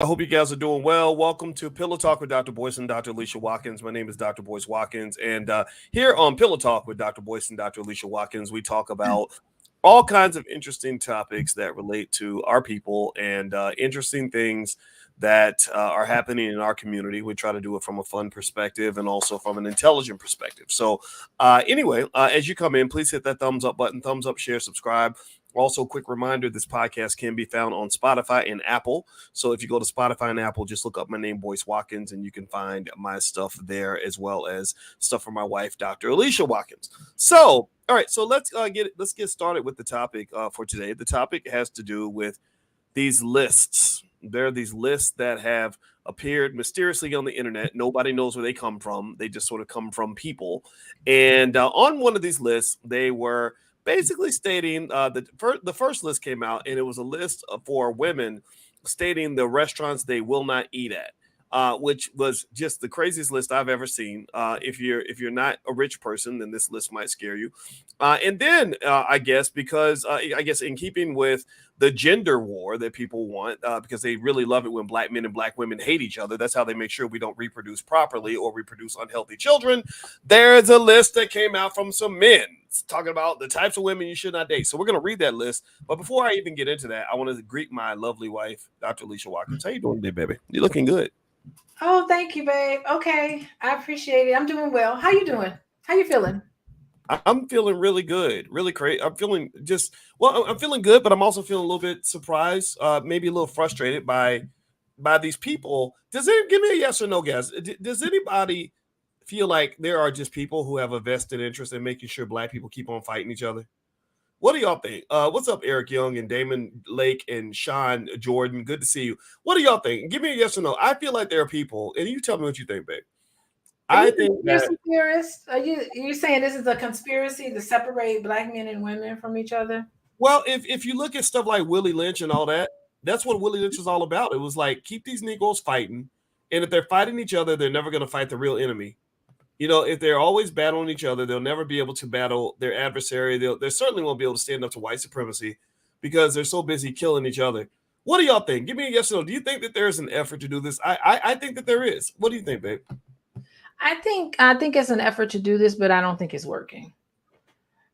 I hope you guys are doing well. Welcome to Pillow Talk with Dr. Boyce and Dr. Alicia Watkins. My name is Dr. Boyce Watkins, and here on Pillow Talk with Dr. Boyce and Dr. Alicia Watkins, we talk about all kinds of interesting topics that relate to our people and interesting things that are happening in our community. We try to do it from a fun perspective and also from an intelligent perspective. So, anyway, as you come in, please hit that thumbs up button, thumbs up, share, subscribe. Also, quick reminder, this podcast can be found on Spotify and Apple. So if you go to Spotify and Apple, just look up my name, Boyce Watkins, and you can find my stuff there as well as stuff from my wife, Dr. Alicia Watkins. So, all right, so let's get started with the topic for today. The topic has to do with these lists. There are these lists that have appeared mysteriously on the internet. Nobody knows where they come from. They just sort of come from people. And on one of these lists, they were basically stating the first list came out, and it was a list for women stating the restaurants they will not eat at, which was just the craziest list I've ever seen. If you're not a rich person, then this list might scare you. And then I guess because I guess in keeping with the gender war that people want, because they really love it when black men and black women hate each other. That's how they make sure we don't reproduce properly or reproduce unhealthy children. There's a list that came out from some men talking about the types of women you should not date. So we're going to read that list. But before I even get into that, I want to greet my lovely wife, Dr. Alicia Watkins. How you doing today, baby? You're looking good. Oh, thank you, babe. Okay, I appreciate it. I'm doing well. How you doing? How you feeling? I'm feeling really good, really great. I'm feeling good, but I'm also feeling a little bit surprised, maybe a little frustrated by these people. Give me a yes or no, guys? Does anybody feel like there are just people who have a vested interest in making sure black people keep on fighting each other? What do y'all think? What's up, Eric Young and Damon Lake and Sean Jordan? Good to see you. What do y'all think? Give me a yes or no. I feel like there are people, and you tell me what you think, babe. Are I you a think that. conspiracy theorist? Are you saying this is a conspiracy to separate black men and women from each other? Well, if you look at stuff like Willie Lynch and all that, that's what Willie Lynch is all about. It was like keep these Negroes fighting, and if they're fighting each other, they're never going to fight the real enemy. If they're always battling each other, they'll never be able to battle their adversary. They certainly won't be able to stand up to white supremacy because they're so busy killing each other. What do y'all think? Give me a yes or no. Do you think that there is an effort to do this? I think that there is. What do you think, babe? I think it's an effort to do this, but I don't think it's working.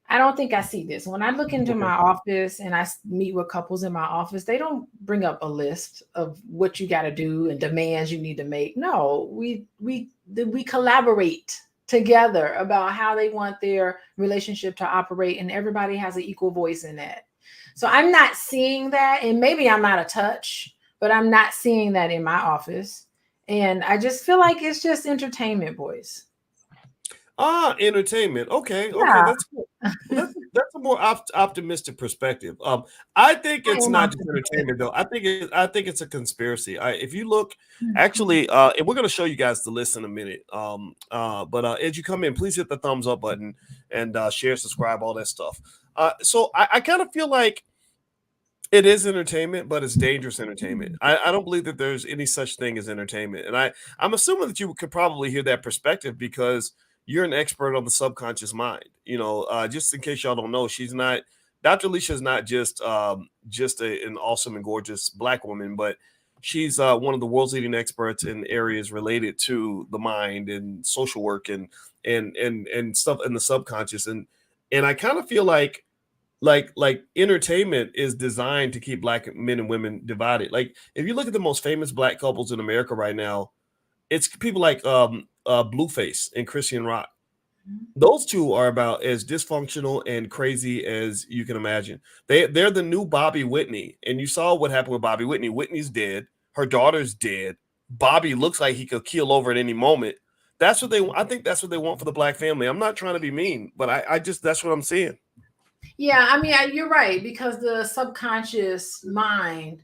I don't think I see this. When I look into Okay. my office and I meet with couples in my office, they don't bring up a list of what you got to do and demands you need to make. No, we collaborate together about how they want their relationship to operate, and everybody has an equal voice in that. So I'm not seeing that, and maybe I'm not a touch, but I'm not seeing that in my office. And I just feel like it's just entertainment, boys. Entertainment. Okay, Yeah, that's cool. Well, that's a more optimistic perspective. I think I it's am not just optimistic. entertainment though. I think it's a conspiracy. If you look, actually, and we're gonna show you guys the list in a minute. But as you come in, please hit the thumbs up button and share, subscribe, all that stuff. So I kind of feel like it is entertainment, but it's dangerous entertainment. I don't believe that there's any such thing as entertainment, and I'm assuming that you could probably hear that perspective because you're an expert on the subconscious mind. Just in case y'all don't know, she's not Dr. Alicia is not just an awesome and gorgeous black woman, but she's one of the world's leading experts in areas related to the mind and social work and stuff in the subconscious. And I kind of feel like entertainment is designed to keep black men and women divided. Like if you look at the most famous black couples in America right now, it's people like Blueface and Christian Rock. Those two are about as dysfunctional and crazy as you can imagine. They're the new Bobby Whitney, and you saw what happened with Bobby Whitney. Whitney's dead, her daughter's dead. Bobby looks like he could keel over at any moment. I think that's what they want for the black family. I'm not trying to be mean, but I just that's what I'm seeing. Yeah, I mean, you're right, because the subconscious mind,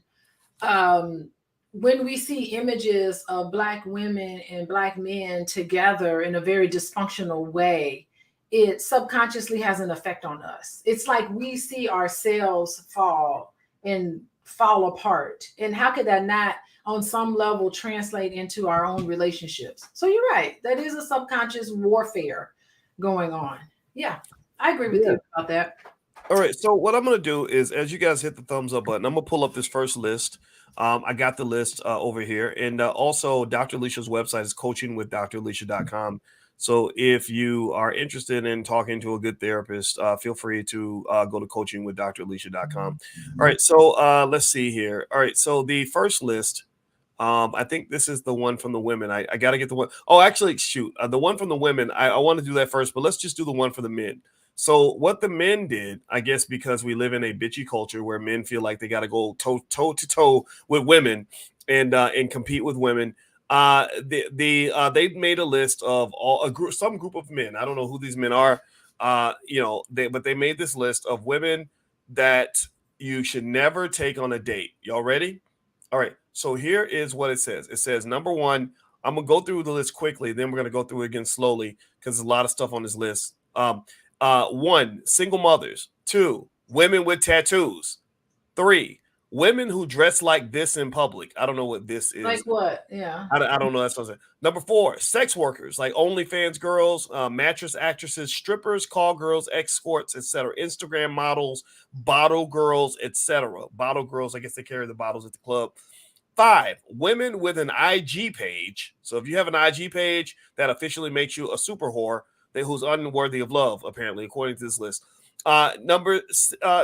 um, when we see images of black women and black men together in a very dysfunctional way, it subconsciously has an effect on us. It's like we see ourselves fall apart. And how could that not, on some level, translate into our own relationships? So you're right. That is a subconscious warfare going on. Yeah, I agree with Yeah. you about that. All right. So what I'm gonna do is, as you guys hit the thumbs up button, I'm gonna pull up this first list. I got the list over here. And also, Dr. Alicia's website is coachingwithdralicia.com. So if you are interested in talking to a good therapist, feel free to go to coachingwithdralicia.com. All right. So let's see here. All right. So the first list, I think this is the one from the women. I got to get the one. Oh, actually, shoot. The one from the women, I want to do that first, but let's just do the one for the men. So what the men did, I guess, because we live in a bitchy culture where men feel like they got to go toe to toe with women and compete with women. They made a list of some group of men. I don't know who these men are. But they made this list of women that you should never take on a date. Y'all ready? All right. So here is what it says. It says number one. I'm gonna go through the list quickly. Then we're gonna go through it again slowly because there's a lot of stuff on this list. One, single mothers. Two, women with tattoos. Three, women who dress like this in public. I don't know what this is. Like what? Yeah. I don't know. That's what I'm saying. Number four, sex workers like OnlyFans girls, mattress actresses, strippers, call girls, escorts, etc. Instagram models, bottle girls, etc. Bottle girls, I guess they carry the bottles at the club. Five, women with an IG page. So if you have an IG page, that officially makes you a super whore who's unworthy of love, apparently, according to this list. Number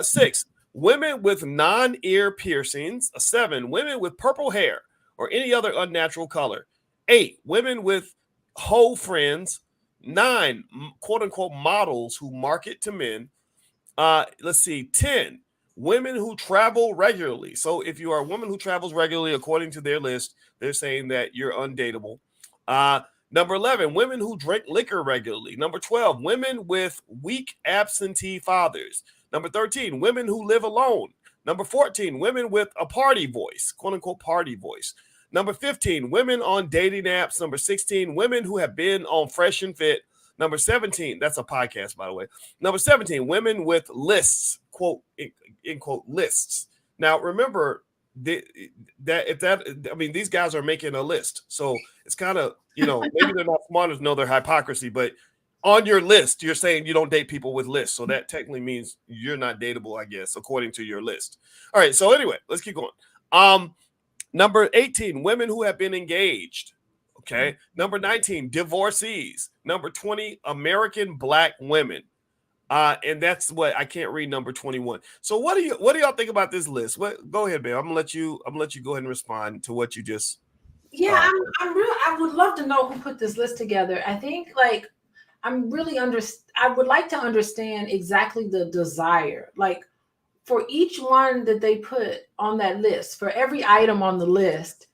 six, women with non-ear piercings. Seven, women with purple hair or any other unnatural color. Eight, women with hoe friends. Nine, quote-unquote models who market to men. Let's see, 10, women who travel regularly. So if you are a woman who travels regularly, according to their list, they're saying that you're undateable. Number 11, women who drink liquor regularly. Number 12, women with weak absentee fathers. Number 13, women who live alone. Number 14, women with a party voice, quote unquote party voice. Number 15, women on dating apps. Number 16, women who have been on Fresh and Fit. Number 17, that's a podcast, by the way. Number 17, women with lists, quote, in quote, lists. Now, remember, these guys are making a list. So it's kind of, maybe they're not smart enough to know their hypocrisy, but on your list, you're saying you don't date people with lists. So that technically means you're not dateable, I guess, according to your list. All right. So anyway, let's keep going. Number 18, women who have been engaged. Okay. Number 19, divorcees. Number 20, American Black women. And that's what I can't read number 21. So what do y'all think about this list? Go ahead, babe. I'm gonna let you go ahead and respond to what you just. Yeah, I would love to know who put this list together. I think I would like to understand exactly the desire. Like for each one that they put on that list, for every item on the list,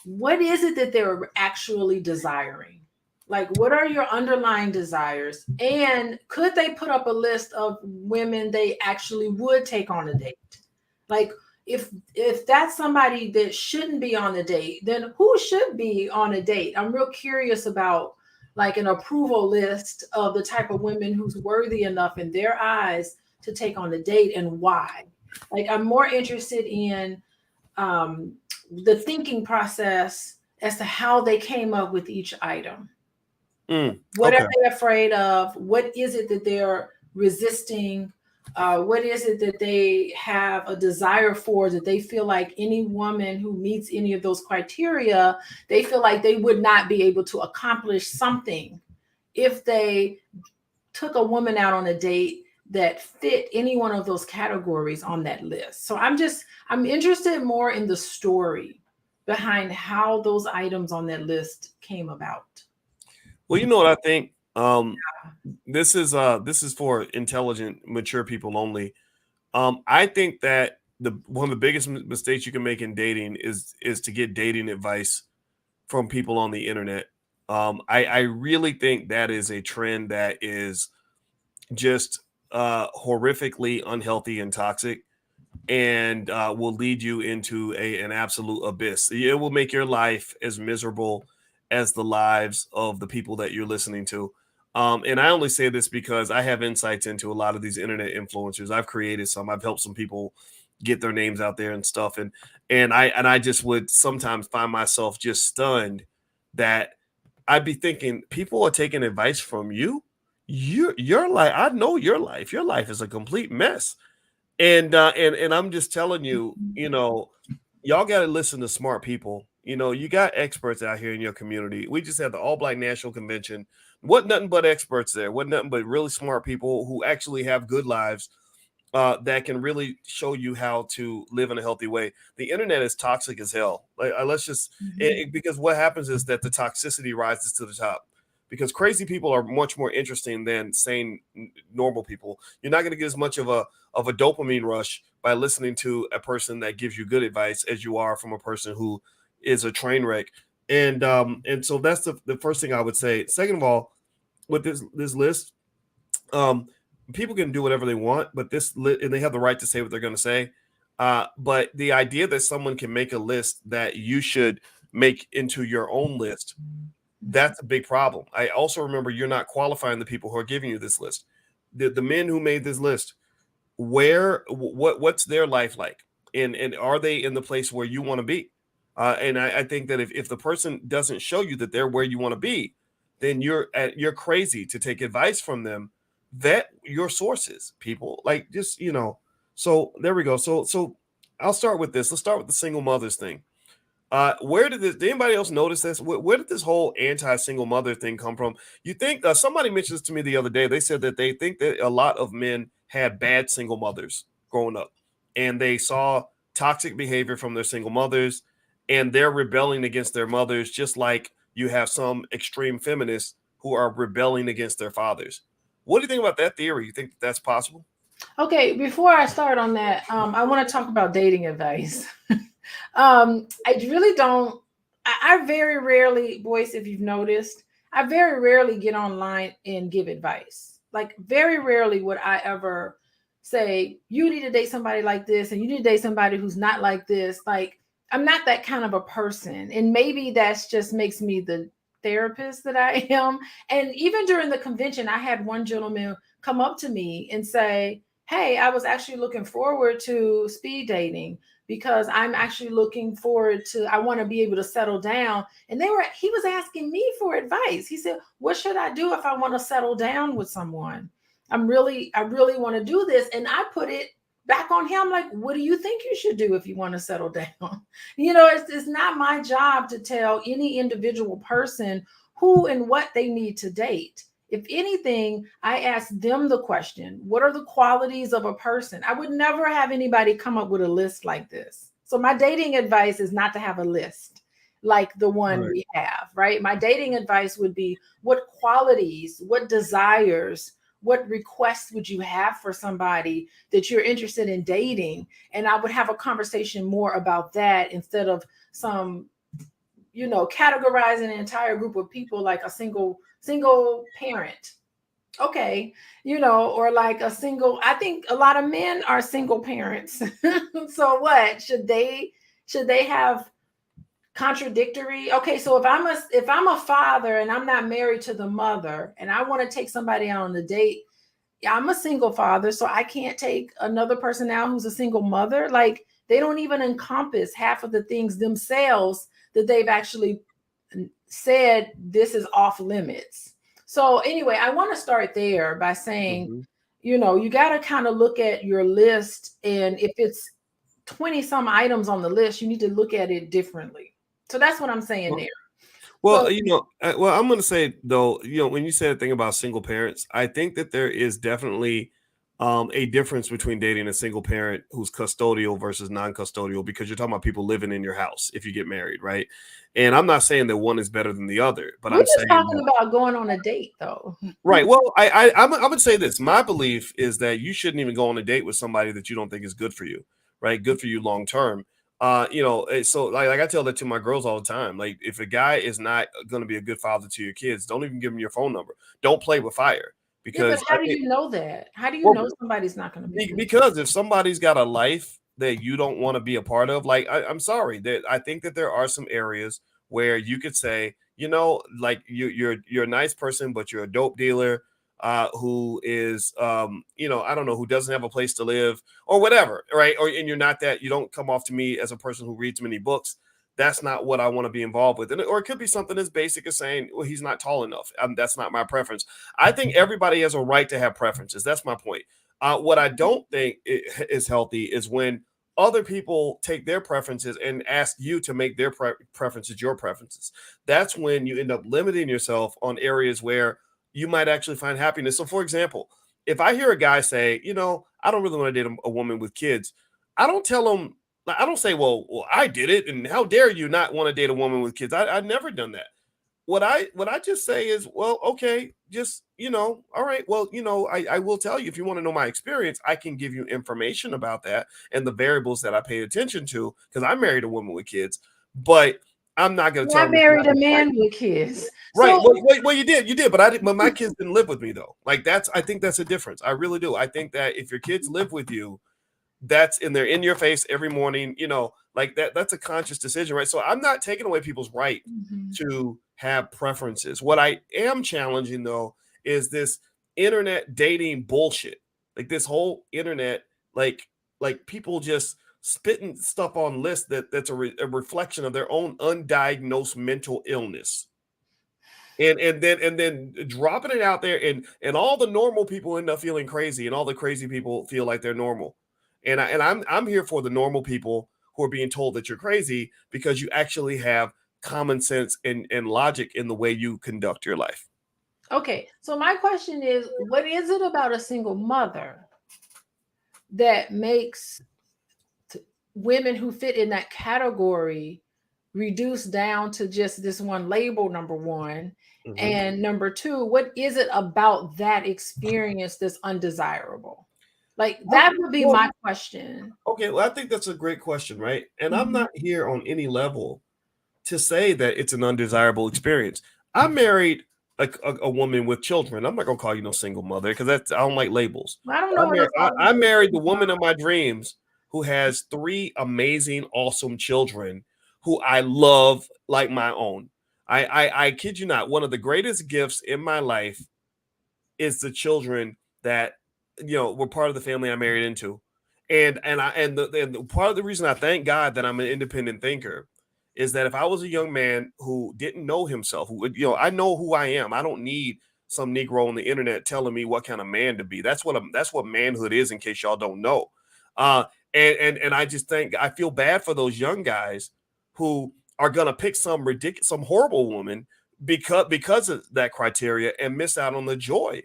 what is it that they're actually desiring? Like, what are your underlying desires? And could they put up a list of women they actually would take on a date? Like, if that's somebody that shouldn't be on a date, then who should be on a date? I'm real curious about like an approval list of the type of women who's worthy enough in their eyes to take on a date and why. Like, I'm more interested in the thinking process as to how they came up with each item. What are they afraid of? What is it that they're resisting? What is it that they have a desire for that they feel like any woman who meets any of those criteria, they feel like they would not be able to accomplish something if they took a woman out on a date that fit any one of those categories on that list. So I'm interested more in the story behind how those items on that list came about. Well, you know what I think? This is for intelligent, mature people only. I think that one of the biggest mistakes you can make in dating is to get dating advice from people on the internet. I really think that is a trend that is just horrifically unhealthy and toxic, and will lead you into an absolute abyss. It will make your life as miserable as the lives of the people that you're listening to. And I only say this because I have insights into a lot of these internet influencers. I've created some. I've helped some people get their names out there and stuff. And I just would sometimes find myself just stunned that I'd be thinking people are taking advice from you. Your life, I know your life. Your life is a complete mess. And I'm just telling you, y'all got to listen to smart people. You got experts out here in your community. We just had the All Black National Convention. What nothing but experts there. What nothing but really smart people who actually have good lives, that can really show you how to live in a healthy way. The internet is toxic as hell. Like, let's just because what happens is that the toxicity rises to the top. Because crazy people are much more interesting than sane, normal people. You're not going to get as much of a dopamine rush by listening to a person that gives you good advice as you are from a person who is a train wreck. And so that's the first thing I would say. Second of all, with this list, um, people can do whatever they want, but and they have the right to say what they're going to say. But the idea that someone can make a list that you should make into your own list, that's a big problem. I also remember you're not qualifying the people who are giving you this list. The men who made this list, what's their life like, and are they in the place where you want to be? And I think that if the person doesn't show you that they're where you want to be, then you're crazy to take advice from them. Vet your sources, people. Like, just So there we go. So I'll start with this. Let's start with the single mothers thing. Where did anybody else notice this? Where did this whole anti-single mother thing come from? You think somebody mentioned this to me the other day? They said that they think that a lot of men had bad single mothers growing up, and they saw toxic behavior from their single mothers, and they're rebelling against their mothers, just like you have some extreme feminists who are rebelling against their fathers. What do you think about that theory? You think that's possible? Okay, before I start on that, I want to talk about dating advice. I really don't. I very rarely, Boyce, if you've noticed, I very rarely get online and give advice. Like, very rarely would I ever say, you need to date somebody like this, and you need to date somebody who's not like this. Like, I'm not that kind of a person. And maybe that's just makes me the therapist that I am. And even during the convention, I had one gentleman come up to me and say, hey, I was actually looking forward to speed dating because I'm actually looking forward to, I want to be able to settle down. And he was asking me for advice. He said, what should I do if I want to settle down with someone? I really want to do this. And I put it back on him. Like, what do you think you should do if you want to settle down? It's not my job to tell any individual person who and what they need to date. If anything, I ask them the question, what are the qualities of a person? I would never have anybody come up with a list like this. So my dating advice is not to have a list like the one we have, right? My dating advice would be, what qualities, what desires, what requests would you have for somebody that you're interested in dating? And I would have a conversation more about that instead of some, categorizing an entire group of people like a single parent. Okay. Or like I think a lot of men are single parents. So what? Should they have contradictory? Okay, so if I'm a father and I'm not married to the mother and I want to take somebody out on a date, I'm a single father, so I can't take another person out who's a single mother. Like, they don't even encompass half of the things themselves that they've actually said this is off limits. So anyway, I want to start there by saying, you got to kind of look at your list, and if it's 20 some items on the list, you need to look at it differently. So that's what I'm saying there. Well, I'm going to say, though, when you said a thing about single parents, I think that there is definitely a difference between dating a single parent who's custodial versus non-custodial, because you're talking about people living in your house if you get married, right? And I'm not saying that one is better than the other, but we're just talking about going on a date, though. Right. Well, I'm going to say this. My belief is that you shouldn't even go on a date with somebody that you don't think is good for you, right? Good for you long term. So like I tell that to my girls all the time. Like, if a guy is not going to be a good father to your kids, don't even give him your phone number. Don't play with fire. Because how do you know that? How do you know somebody's not going to be? Because if somebody's got a life that you don't want to be a part of, like, I'm sorry, that I think that there are some areas where you could say, like, you're a nice person, but you're a dope dealer who is, I don't know, who doesn't have a place to live or whatever, right? And you're not that, you don't come off to me as a person who reads many books. That's not what I want to be involved with. Or it could be something as basic as saying, well, he's not tall enough. That's not my preference. I think everybody has a right to have preferences. That's my point. What I don't think is healthy is when other people take their preferences and ask you to make their preferences your preferences. That's when you end up limiting yourself on areas where you might actually find happiness. So, for example, if I hear a guy say, I don't really want to date a woman with kids, I don't tell him, I don't say, well, I did it, and how dare you not want to date a woman with kids? I've never done that. What I just say is, well, okay, just all right, well, I will tell you, if you want to know my experience, I can give you information about that and the variables that I paid attention to, because I married a woman with kids, but I'm not going to tell I them married a man with kids. right. So, Well, you did, but my kids didn't live with me though. Like I think that's a difference. I really do. I think that if your kids live with you, they're in your face every morning, like that's a conscious decision, right? So I'm not taking away people's right to have preferences. What I am challenging though is this internet dating bullshit. Like this whole internet, like people just spitting stuff on lists that's a reflection of their own undiagnosed mental illness. And then dropping it out there, and all the normal people end up feeling crazy, and all the crazy people feel like they're normal. And I'm here for the normal people who are being told that you're crazy because you actually have common sense and logic in the way you conduct your life. Okay, so my question is, what is it about a single mother that makes women who fit in that category reduce down to just this one label, number one? And number two, what is it about that experience that's undesirable? Like, that would be my question. Okay, well, I think that's a great question, right? And I'm not here on any level to say that it's an undesirable experience. I married a woman with children. I'm not gonna call you no single mother, because I don't like labels. I don't know. I married the woman of my dreams who has 3 amazing, awesome children who I love like my own. I kid you not, one of the greatest gifts in my life is the children that were part of the family I married into. And part of the reason I thank God that I'm an independent thinker is that if I was a young man who didn't know himself, I know who I am. I don't need some Negro on the internet telling me what kind of man to be. That's what manhood is, in case y'all don't know. And I just I feel bad for those young guys who are gonna pick some horrible woman because of that criteria and miss out on the joy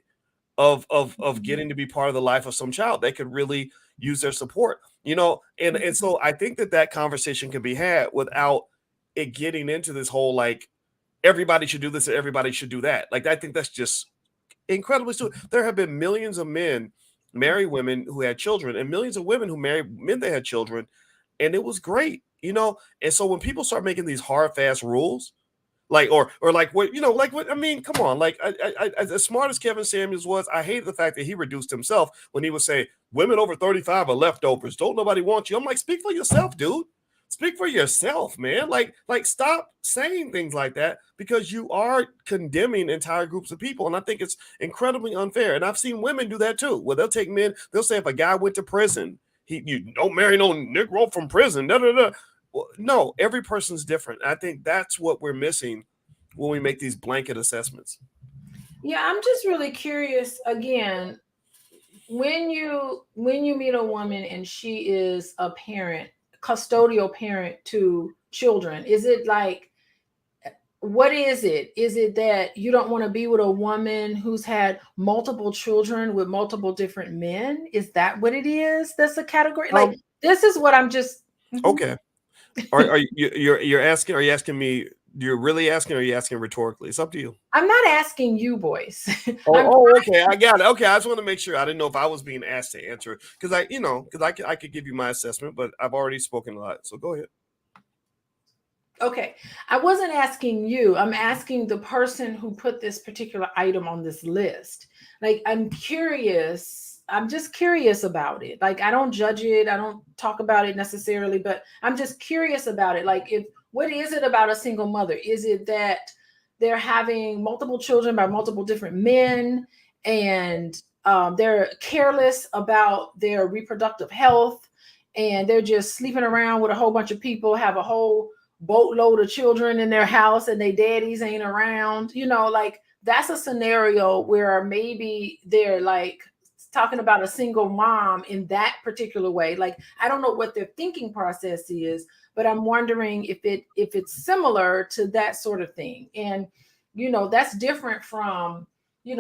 of getting to be part of the life of some child. They could really use their support, and so I think that conversation can be had without it getting into this whole like everybody should do this or everybody should do that. Like, I think that's just incredibly stupid. There have been millions of men marry women who had children, and millions of women who married men that had children, and it was great, And so when people start making these hard, fast rules, like or like what like what I mean, come on, like I as smart as Kevin Samuels was, I hated the fact that he reduced himself when he would say women over 35 are leftovers. Don't nobody want you. I'm like, speak for yourself, dude. Speak for yourself, man. Like stop saying things like that, because you are condemning entire groups of people. And I think it's incredibly unfair. And I've seen women do that too, where they'll take men, they'll say if a guy went to prison, you don't marry no Negro from prison. Da, da, da. Well, no, every person's different. I think that's what we're missing when we make these blanket assessments. Yeah, I'm just really curious again, when you meet a woman and she is a parent, custodial parent to children, is it like, what is it? Is it that you don't want to be with a woman who's had multiple children with multiple different men? Is that what it is? That's a category. Like, this is what I'm just okay. Are you're asking? Are you asking me? You're really asking? Or are you asking rhetorically? It's up to you. I'm not asking you, Boyce. Okay, I got it. Okay, I just want to make sure. I didn't know if I was being asked to answer, because I could give you my assessment, but I've already spoken a lot. So go ahead. Okay, I wasn't asking you. I'm asking the person who put this particular item on this list. Like, I'm curious. I'm just curious about it. Like, I don't judge it. I don't talk about it necessarily, but I'm just curious about it. Like, what is it about a single mother? Is it that they're having multiple children by multiple different men, and they're careless about their reproductive health, and they're just sleeping around with a whole bunch of people, have a whole boatload of children in their house, and their daddies ain't around? Like, that's a scenario where maybe they're like talking about a single mom in that particular way. Like, I don't know what their thinking process is, but I'm wondering if it's similar to that sort of thing. And that's different from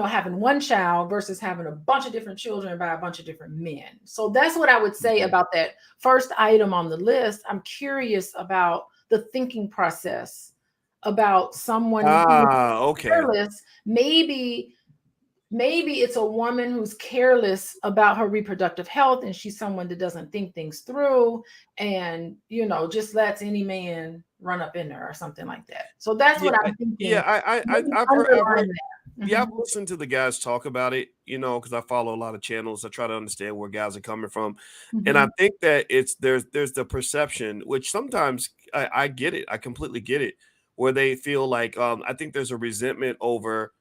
having one child versus having a bunch of different children by a bunch of different men. So that's what I would say about that first item on the list. I'm curious about the thinking process about someone who is Okay. careless. Maybe it's a woman who's careless about her reproductive health, and she's someone that doesn't think things through, and just lets any man run up in her or something like that. So that's Yeah, what I'm thinking. I've heard, Underline that. yeah, I've listened to the guys talk about it, because I follow a lot of channels. I try to understand where guys are coming from. And I Mhm. think that there's the perception, which sometimes I get it, I completely get it, where they feel like I think there's a resentment over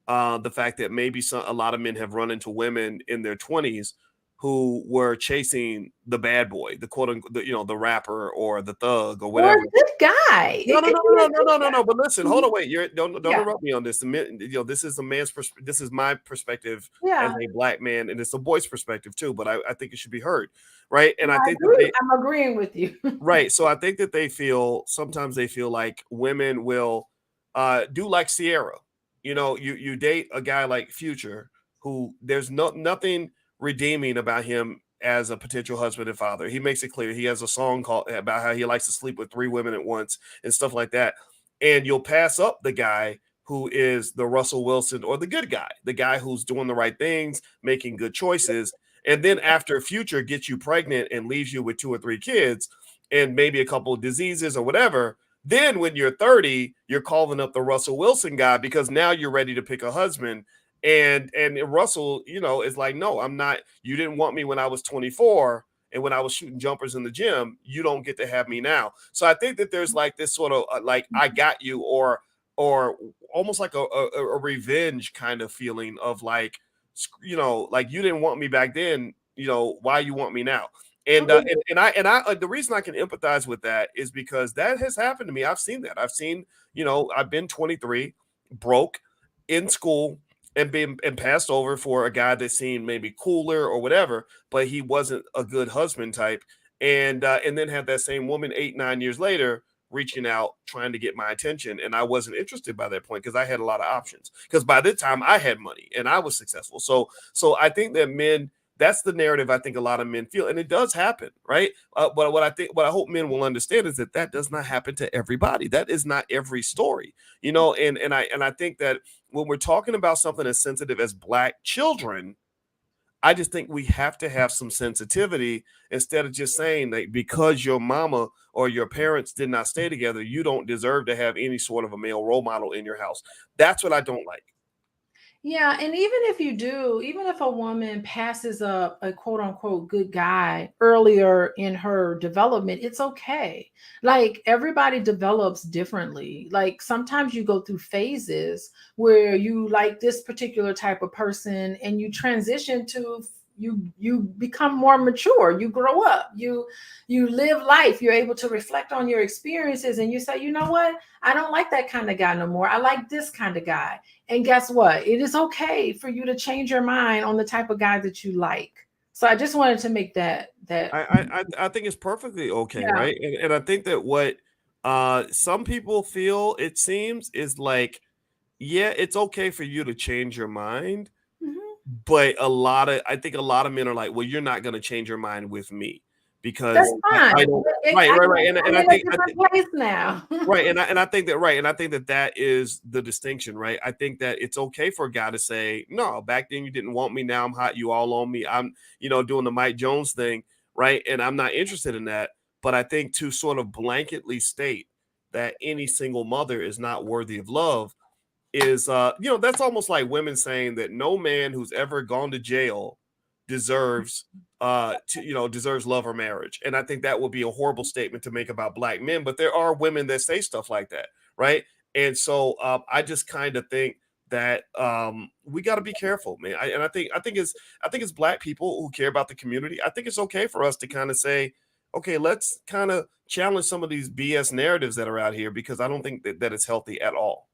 the fact that maybe a lot of men have run into women in their 20s who were chasing the bad boy, the quote unquote, the rapper or the thug or Or a whatever. good guy. No, It no, could no, be no, a no, good no, no, guy. no. But listen, hold Mhm. on, wait. You're don't Yeah. interrupt me on this. This is a man's perspective. This is my perspective as Yeah. a black man, and it's a boy's perspective too. But I think it should be heard, right? And No, I I think that agree. they I'm agreeing with you. right. So I think that they feel sometimes they feel like women will do like Sierra. You date a guy like Future, who there's nothing redeeming about him as a potential husband and father. He makes it clear. He has a song called about how he likes to sleep with 3 women at once and stuff like that. And you'll pass up the guy who is the Russell Wilson or the good guy, the guy who's doing the right things, making good choices. And then after Future gets you pregnant and leaves you with 2 or 3 kids and maybe a couple of diseases or whatever, then when you're 30, you're calling up the Russell Wilson guy because now you're ready to pick a husband. And Russell, is like, no, I'm not. You didn't want me when I was 24 and when I was shooting jumpers in the gym. You don't get to have me now. So I think that there's like this sort of like I got you, or almost like a revenge kind of feeling of like, like you didn't want me back then. Why you want me now? And the reason I can empathize with that is because that has happened to me. I've seen that. I've been 23, broke in school, and been and passed over for a guy that seemed maybe cooler or whatever, but he wasn't a good husband type. And then had that same woman 8, 9 years later reaching out trying to get my attention, and I wasn't interested by that point because I had a lot of options. Because by that time I had money and I was successful. So I think that men, that's the narrative I think a lot of men feel, and it does happen, right? But what I hope men will understand is that does not happen to everybody. That is not every story, and I think that when we're talking about something as sensitive as black children, I just think we have to have some sensitivity instead of just saying that because your mama or your parents did not stay together, you don't deserve to have any sort of a male role model in your house. That's what I don't like. Yeah, and even if a woman passes a quote unquote good guy earlier in her development, it's okay. Like, everybody develops differently. Like, sometimes you go through phases where you like this particular type of person and you transition to you become more mature, you grow up, you live life, you're able to reflect on your experiences, and you say, you know what, I don't like that kind of guy no more, I like this kind of guy. And guess what? It is okay for you to change your mind on the type of guy that you like. So I just wanted to make that. I think it's perfectly okay, Yeah. right? And I think that what some people feel, it seems, is like, yeah, it's okay for you to change your mind, Mhm. but I think a lot of men are like, well, you're not going to change your mind with me That's because I fine. don't. But Right, right, right. And I'm I in a think different place now. right, and I think that right, and I think that is the distinction, right? I think that it's okay for a guy to say, no, back then you didn't want me, now I'm hot, you all on me. I'm, doing the Mike Jones thing, right? And I'm not interested in that. But I think to sort of blanketly state that any single mother is not worthy of love is that's almost like women saying that no man who's ever gone to jail deserves deserves love or marriage. And I think that would be a horrible statement to make about black men, but there are women that say stuff like that, right? And so I just kind of think that we got to be careful, man. I think it's black people who care about the community. I think it's okay for us to kind of say, okay, let's kind of challenge some of these BS narratives that are out here, because I don't think that it's healthy at all.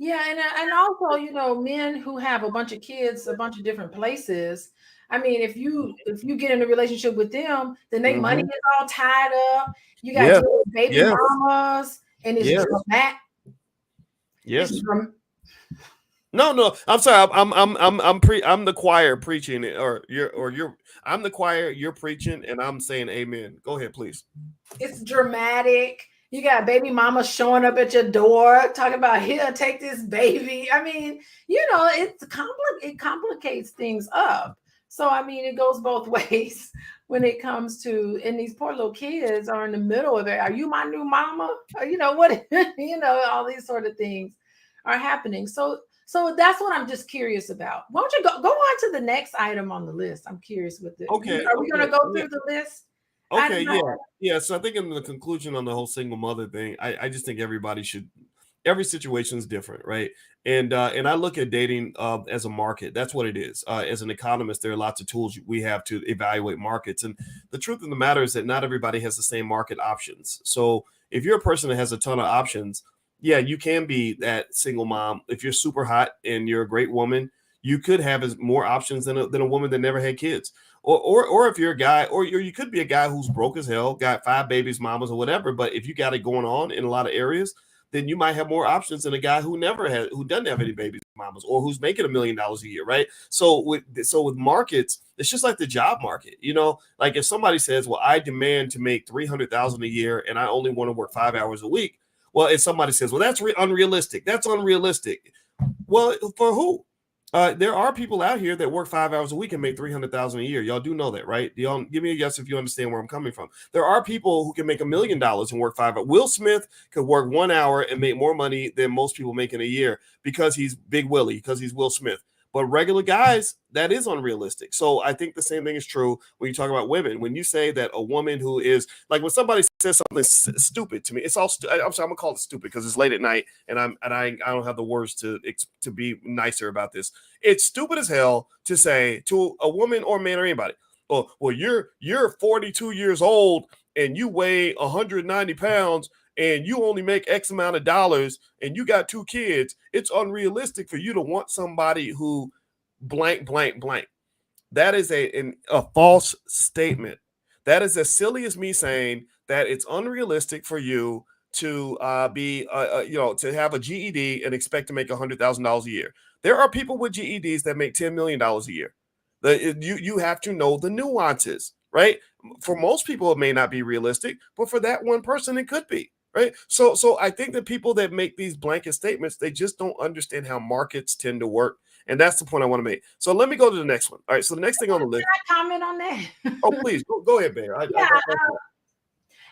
Yeah, and also, men who have a bunch of kids, a bunch of different places. I mean, if you get in a relationship with them, then they money Mm-hmm. is all tied up. You got to Yes. deal with baby Yes. mamas, and it's Yes. dramatic. It's Yes. No, no. I'm sorry. I'm the choir preaching it, or you're. I'm the choir. You're preaching, and I'm saying amen. Go ahead, please. it's dramatic. You got baby mama showing up at your door talking about, here, take this baby. I mean, it complicates things up. So I mean, it goes both ways when it comes to, and these poor little kids are in the middle of it. Are you my new mama? Or, what all these sort of things are happening. So that's what I'm just curious about. Why don't you go on to the next item on the list? I'm curious with it. Okay. Are we going Okay. to go Yeah. through the list? Okay. Yeah. Yeah. So I think in the conclusion on the whole single mother thing, I just think everybody should. Every situation is different, right? And I look at dating as a market. That's what it is. As an economist, there are lots of tools we have to evaluate markets, and the truth of the matter is that not everybody has the same market options. So if you're a person that has a ton of options, yeah, you can be that single mom. If you're super hot and you're a great woman, you could have more options than a woman that never had kids. Or if you're a guy, or you could be a guy who's broke as hell, got 5 babies, mamas, or whatever. But if you got it going on in a lot of areas, then you might have more options than a guy who doesn't have any babies, mamas, or who's making $1 million a year, right? So with markets, it's just like the job market, Like if somebody says, "Well, I demand to make 300,000 a year, and I only want to work 5 hours a week," well, if somebody says, "Well, that's unrealistic," that's unrealistic. Well, for who? There are people out here that work 5 hours a week and make 300,000 a year. Y'all do know that, right? Y'all give me a yes if you understand where I'm coming from. There are people who can make $1 million and work 5 hours. Will Smith could work 1 hour and make more money than most people make in a year because he's Big Willie, because he's Will Smith. But regular guys, that is unrealistic. So I think the same thing is true when you talk about women. When you say that a woman who is like, when somebody says something stupid to me, it's all. I'm sorry, I'm gonna call it stupid because it's late at night and I don't have the words to be nicer about this. It's stupid as hell to say to a woman or man or anybody, "Oh, well, you're 42 years old and you weigh 190 pounds and you only make X amount of dollars and you got 2 kids. It's unrealistic for you to want somebody who blank, blank, blank." That is a false statement. That is as silly as me saying that it's unrealistic for you to to have a GED and expect to make $100,000 a year. There are people with GEDs that make $10 million a year. You have to know the nuances, right? For most people, it may not be realistic, but for that one person, it could be. Right. So I think that people that make these blanket statements, they just don't understand how markets tend to work. And that's the point I want to make. So let me go to the next one. All right. So the next thing on the list. Can I comment on Oh, that? please go ahead, Bear. Yeah,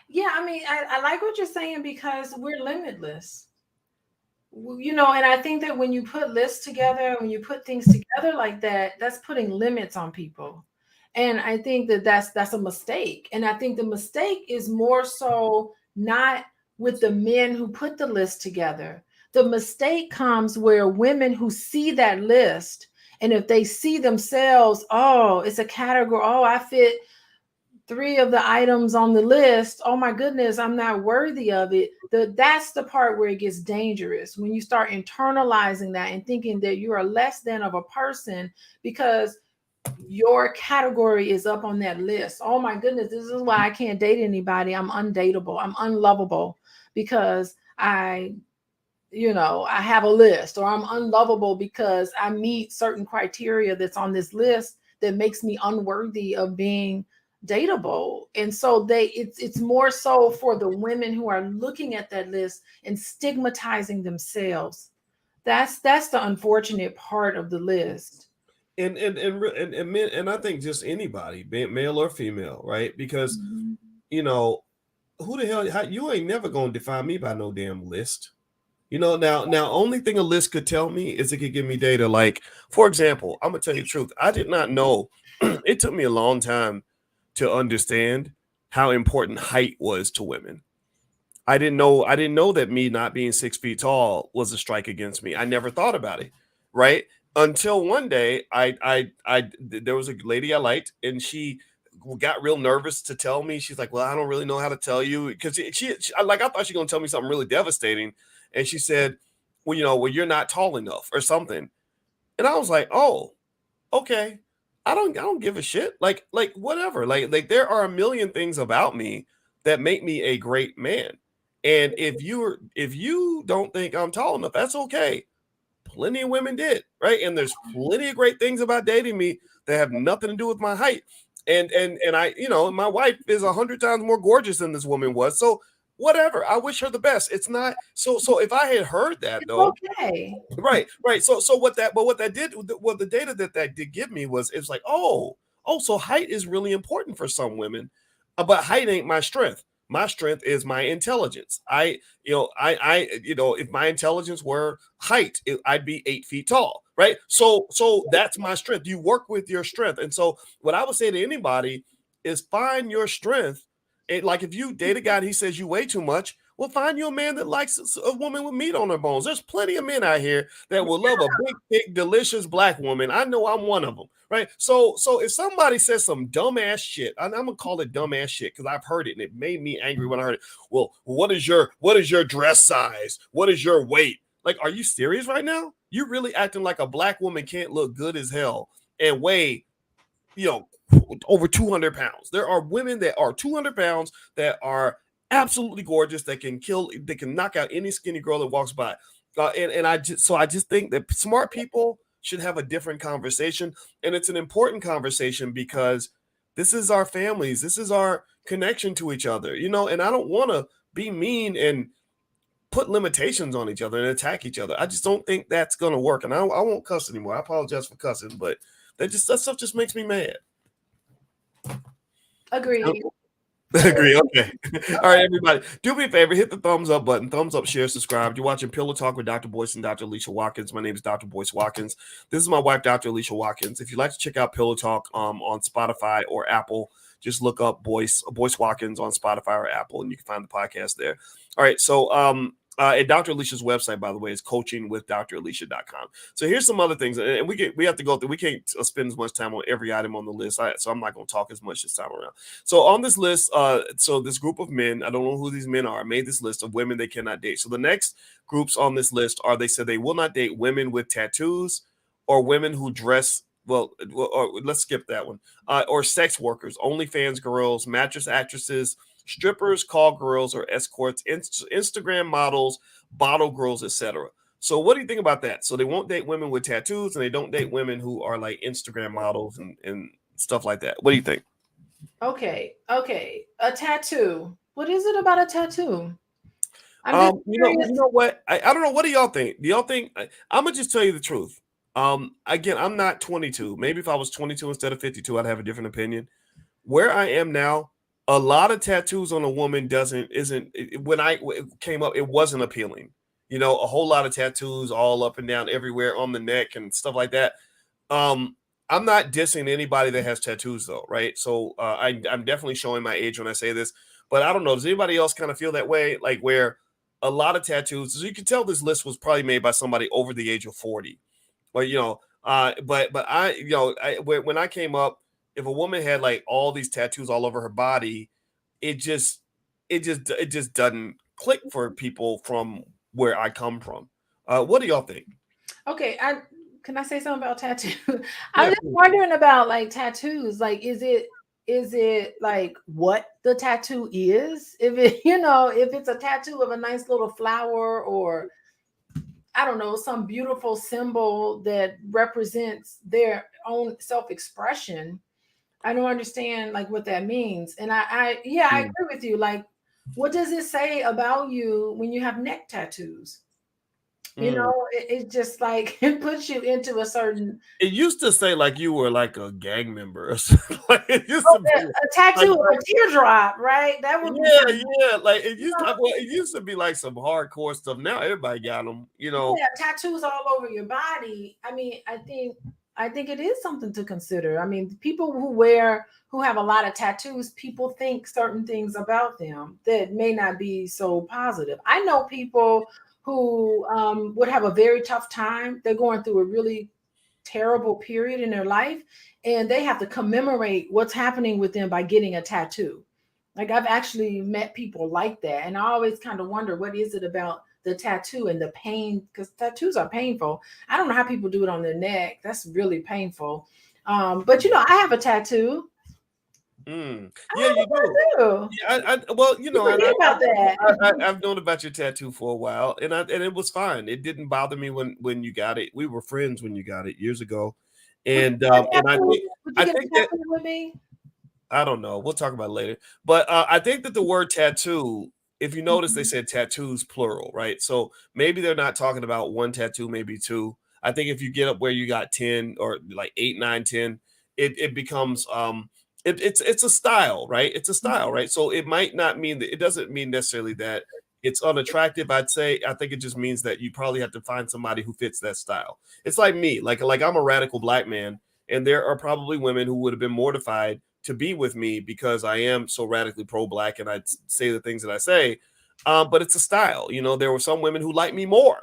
yeah. I mean, I like what you're saying because we're limitless. And I think that when you put lists together, when you put things together like that, that's putting limits on people. And I think that that's a mistake. And I think the mistake is more so not with the men who put the list together. The mistake comes where women who see that list, and if they see themselves, oh, it's a category, oh, I fit 3 of the items on the list, oh my goodness, I'm not worthy of it. That's the part where it gets dangerous, when you start internalizing that and thinking that you are less than of a person because your category is up on that list. Oh my goodness, this is why I can't date anybody. I'm undateable. I'm unlovable because I have a list, or I'm unlovable because I meet certain criteria that's on this list that makes me unworthy of being dateable. And so it's more so for the women who are looking at that list and stigmatizing themselves. That's the unfortunate part of the list. And men, and I think just anybody, male or female, right? Because Mhm. who the hell, you ain't never gonna define me by no damn list. Now only thing a list could tell me is it could give me data. Like, for example, I'm gonna tell you the truth. I did not know. It took me a long time to understand how important height was to women. I didn't know that me not being 6 feet tall was a strike against me. I never thought about it, right? Until one day, there was a lady I liked, and she got real nervous to tell me. She's like, "Well, I don't really know how to tell you," because I thought she was gonna tell me something really devastating, and she said, well, well, you're not tall enough or something. And I was like, oh, okay. I don't give a shit. Like whatever. Like there are a million things about me that make me a great man. And if you don't think I'm tall enough, that's okay. Plenty of women did, right? And there's plenty of great things about dating me that have nothing to do with my height. And I, my wife is 100 times more gorgeous than this woman was. So whatever. I wish her the best. It's not so if I had heard that It's though, okay. right. So what that did, what the data that did give me was, it's like, so height is really important for some women, but height ain't my strength. My strength is my intelligence. If my intelligence were height, I'd be 8 feet tall, right? So that's my strength. You work with your strength, and so what I would say to anybody is find your strength. Like if you date a guy and he says you weigh too much, well, find you a man that likes a woman with meat on her bones. There's plenty of men out here that will love a big, thick, delicious black woman. I know I'm one of them, right? So if somebody says some dumbass shit, I'm gonna call it dumbass shit because I've heard it and it made me angry when I heard it. Well, what is your dress size? What is your weight? Like, are you serious right now? You really acting like a black woman can't look good as hell and weigh, over 200 pounds. There are women that are 200 pounds that are absolutely gorgeous, that can knock out any skinny girl that walks by. I just think that smart people should have a different conversation, and it's an important conversation because this is our families, this is our connection to each other, and I don't want to be mean and put limitations on each other and attack each other. I just don't think that's going to work, and I won't cuss anymore. I apologize for cussing, but that stuff just makes me mad. Agreed. Agree. Okay. All right, everybody. Do me a favor. Hit the thumbs up button. Thumbs up, share, subscribe. You're watching Pillow Talk with Dr. Boyce and Dr. Alicia Watkins. My name is Dr. Boyce Watkins. This is my wife, Dr. Alicia Watkins. If you'd like to check out Pillow Talk on Spotify or Apple, just look up Boyce Watkins on Spotify or Apple, and you can find the podcast there. All right. So at Dr. Alicia's website, by the way, is coachingwithdralicia.com. So here's some other things, and we have to go through. We can't spend as much time on every item on the list, so I'm not going to talk as much this time around. So on this list, so this group of men, I don't know who these men are, made this list of women they cannot date. So the next groups on this list are, they said they will not date women with tattoos or women who dress well, or let's skip that one, or sex workers, OnlyFans girls, mattress actresses, strippers, call girls or escorts, Instagram models, bottle girls, etc. So what do you think about that? So they won't date women with tattoos, and they don't date women who are like Instagram models and stuff like that. What do you think? Okay. A tattoo. What is it about a tattoo? You know what? I don't know. What do y'all think? Do y'all think I'm gonna just tell you the truth? Again, I'm not 22. Maybe if I was 22 instead of 52, I'd have a different opinion. Where I am now, a lot of tattoos on a woman when I came up, it wasn't appealing. A whole lot of tattoos all up and down everywhere on the neck and stuff like that. I'm not dissing anybody that has tattoos though, right? So I'm definitely showing my age when I say this, but I don't know. Does anybody else kind of feel that way? Like where a lot of tattoos, so you can tell this list was probably made by somebody over the age of 40. But when I came up, if a woman had like all these tattoos all over her body, it just doesn't click for people from where I come from. What do y'all think? Okay, can I say something about tattoos? Yeah, I'm just wondering about like tattoos. Like, is it like what the tattoo is? If it's a tattoo of a nice little flower, or I don't know, some beautiful symbol that represents their own self-expression. I don't understand like what that means. And I agree with you. Like, what does it say about you when you have neck tattoos? It just like it puts you into a certain. It used to say like you were like a gang member or something. Like it used to be A tattoo like, of a teardrop, right? That would yeah. Like it used to be like some hardcore stuff. Now everybody got them. Yeah, tattoos all over your body. I mean, I think it is something to consider. I mean, people who have a lot of tattoos, people think certain things about them that may not be so positive. I know people who would have a very tough time. They're going through a really terrible period in their life, and they have to commemorate what's happening with them by getting a tattoo. Like, I've actually met people like that, and I always kind of wonder, what is it about the tattoo and the pain, because tattoos are painful. I don't know how people do it on their neck. That's really painful. But you know, I have a tattoo. Yeah, you do. Tattoo. Yeah, well, You forget about that. I've known about your tattoo for a while, and it was fine. It didn't bother me when you got it. We were friends when you got it years ago, and Would you I get a think that tattoo with me? I don't know. We'll talk about it later. But I think that the word tattoo, if you notice, they Mhm. said tattoos plural, right? So maybe they're not talking about one tattoo, maybe two. I think if you get up where you got 10 or like 8, 9, 10, it becomes it's a style, right? It's a style, right? So it might not mean that it doesn't mean necessarily that it's unattractive. I'd say I think it just means that you probably have to find somebody who fits that style. It's like me, like I'm a radical black man, and there are probably women who would have been mortified to be with me because I am so radically pro-black and I say the things that I say. But it's a style. You know, there were some women who liked me more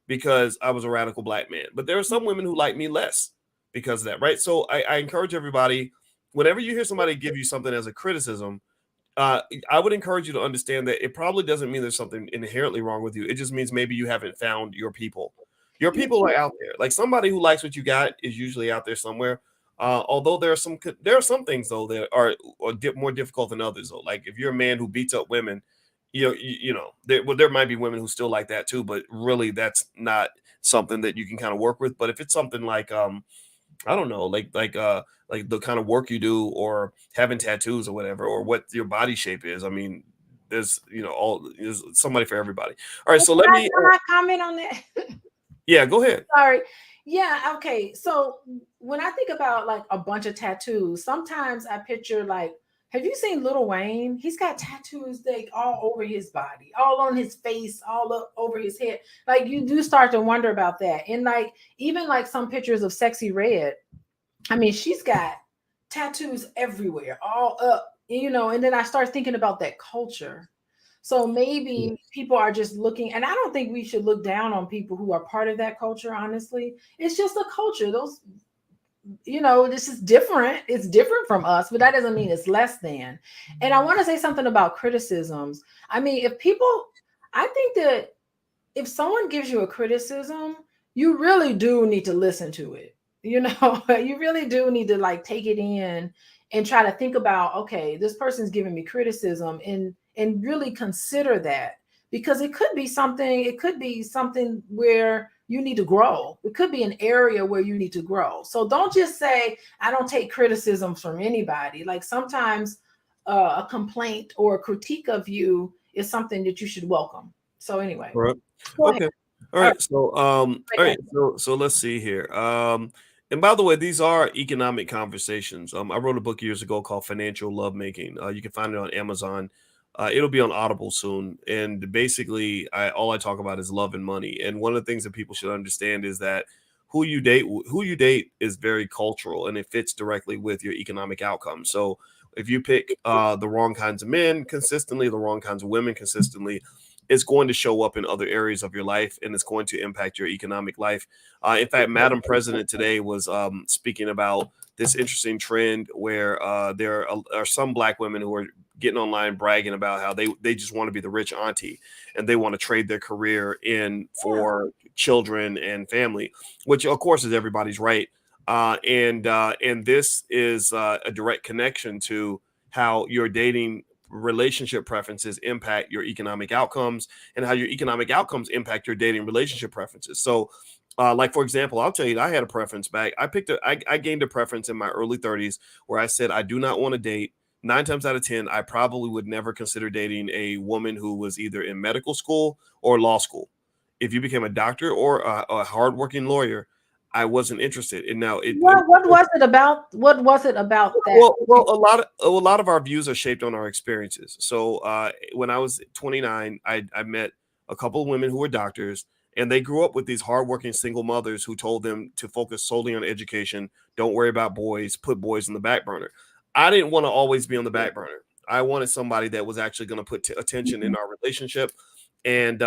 because I was a radical black man, but there are some women who like me less because of that, right? So I encourage everybody, whenever you hear somebody give you something as a criticism, I would encourage you to understand that it probably doesn't mean there's something inherently wrong with you. It just means maybe you haven't found your people. Your people are out there. Like somebody who likes what you got is usually out there somewhere. Although there are some things though that are more difficult than others though. Like if you're a man who beats up women, there might be women who still like that too, but really that's not something that you can kind of work with. But if it's something like I don't know, like the kind of work you do or having tattoos or whatever, or what your body shape is. I mean, there's somebody for everybody. All right, Can so let me I comment on that? yeah, go ahead. Sorry. Yeah, okay. So when I think about like a bunch of tattoos, sometimes I picture like, have you seen Lil Wayne? He's got tattoos like all over his body, all on his face, all up over his head. Like you do start to wonder about that. And like even like some pictures of Sexy Red, I mean, she's got tattoos everywhere, all up, you know, and then I start thinking about that culture. So maybe people are just looking, and I don't think we should look down on people who are part of that culture, honestly. It's just a culture. Those, you know, this is different. It's different from us, but that doesn't mean it's less than. And I want to say something about criticisms. I mean, if people, I think that if someone gives you a criticism, you really do need to listen to it. You know, you really do need to like take it in and try to think about, okay, this person's giving me criticism and really consider that because it could be something where you need to grow. It could be an area where you need to grow. So don't just say, I don't take criticisms from anybody. Like sometimes a complaint or a critique of you is something that you should welcome. So anyway, All right. go ahead. Okay. All All right. right. So all right. So let's see here. And by the way, these are economic conversations. I wrote a book years ago called Financial Lovemaking. You can find it on Amazon. It'll be on Audible soon. And basically, all I talk about is love and money. And one of the things that people should understand is that who you date is very cultural, and it fits directly with your economic outcome. So if you pick the wrong kinds of men consistently, the wrong kinds of women consistently, it's going to show up in other areas of your life, and it's going to impact your economic life. In fact, Madam President today was speaking about this interesting trend where there are some black women who are getting online bragging about how they just want to be the rich auntie and they want to trade their career in for children and family, which of course is everybody's right. And this is a direct connection to how your dating relationship preferences impact your economic outcomes and how your economic outcomes impact your dating relationship preferences. So like for example, I'll tell you, I had a preference back. I gained a preference in my early 30s where I said I do not want to date. 9 times out of 10, I probably would never consider dating a woman who was either in medical school or law school. If you became a doctor or a hardworking lawyer, I wasn't interested. And now What was it about? What was it about that? well, a lot of our views are shaped on our experiences. So when I was 29, I met a couple of women who were doctors, and they grew up with these hardworking single mothers who told them to focus solely on education, don't worry about boys, put boys on the back burner. I didn't want to always be on the back burner. I wanted somebody that was actually going to put attention in our relationship, and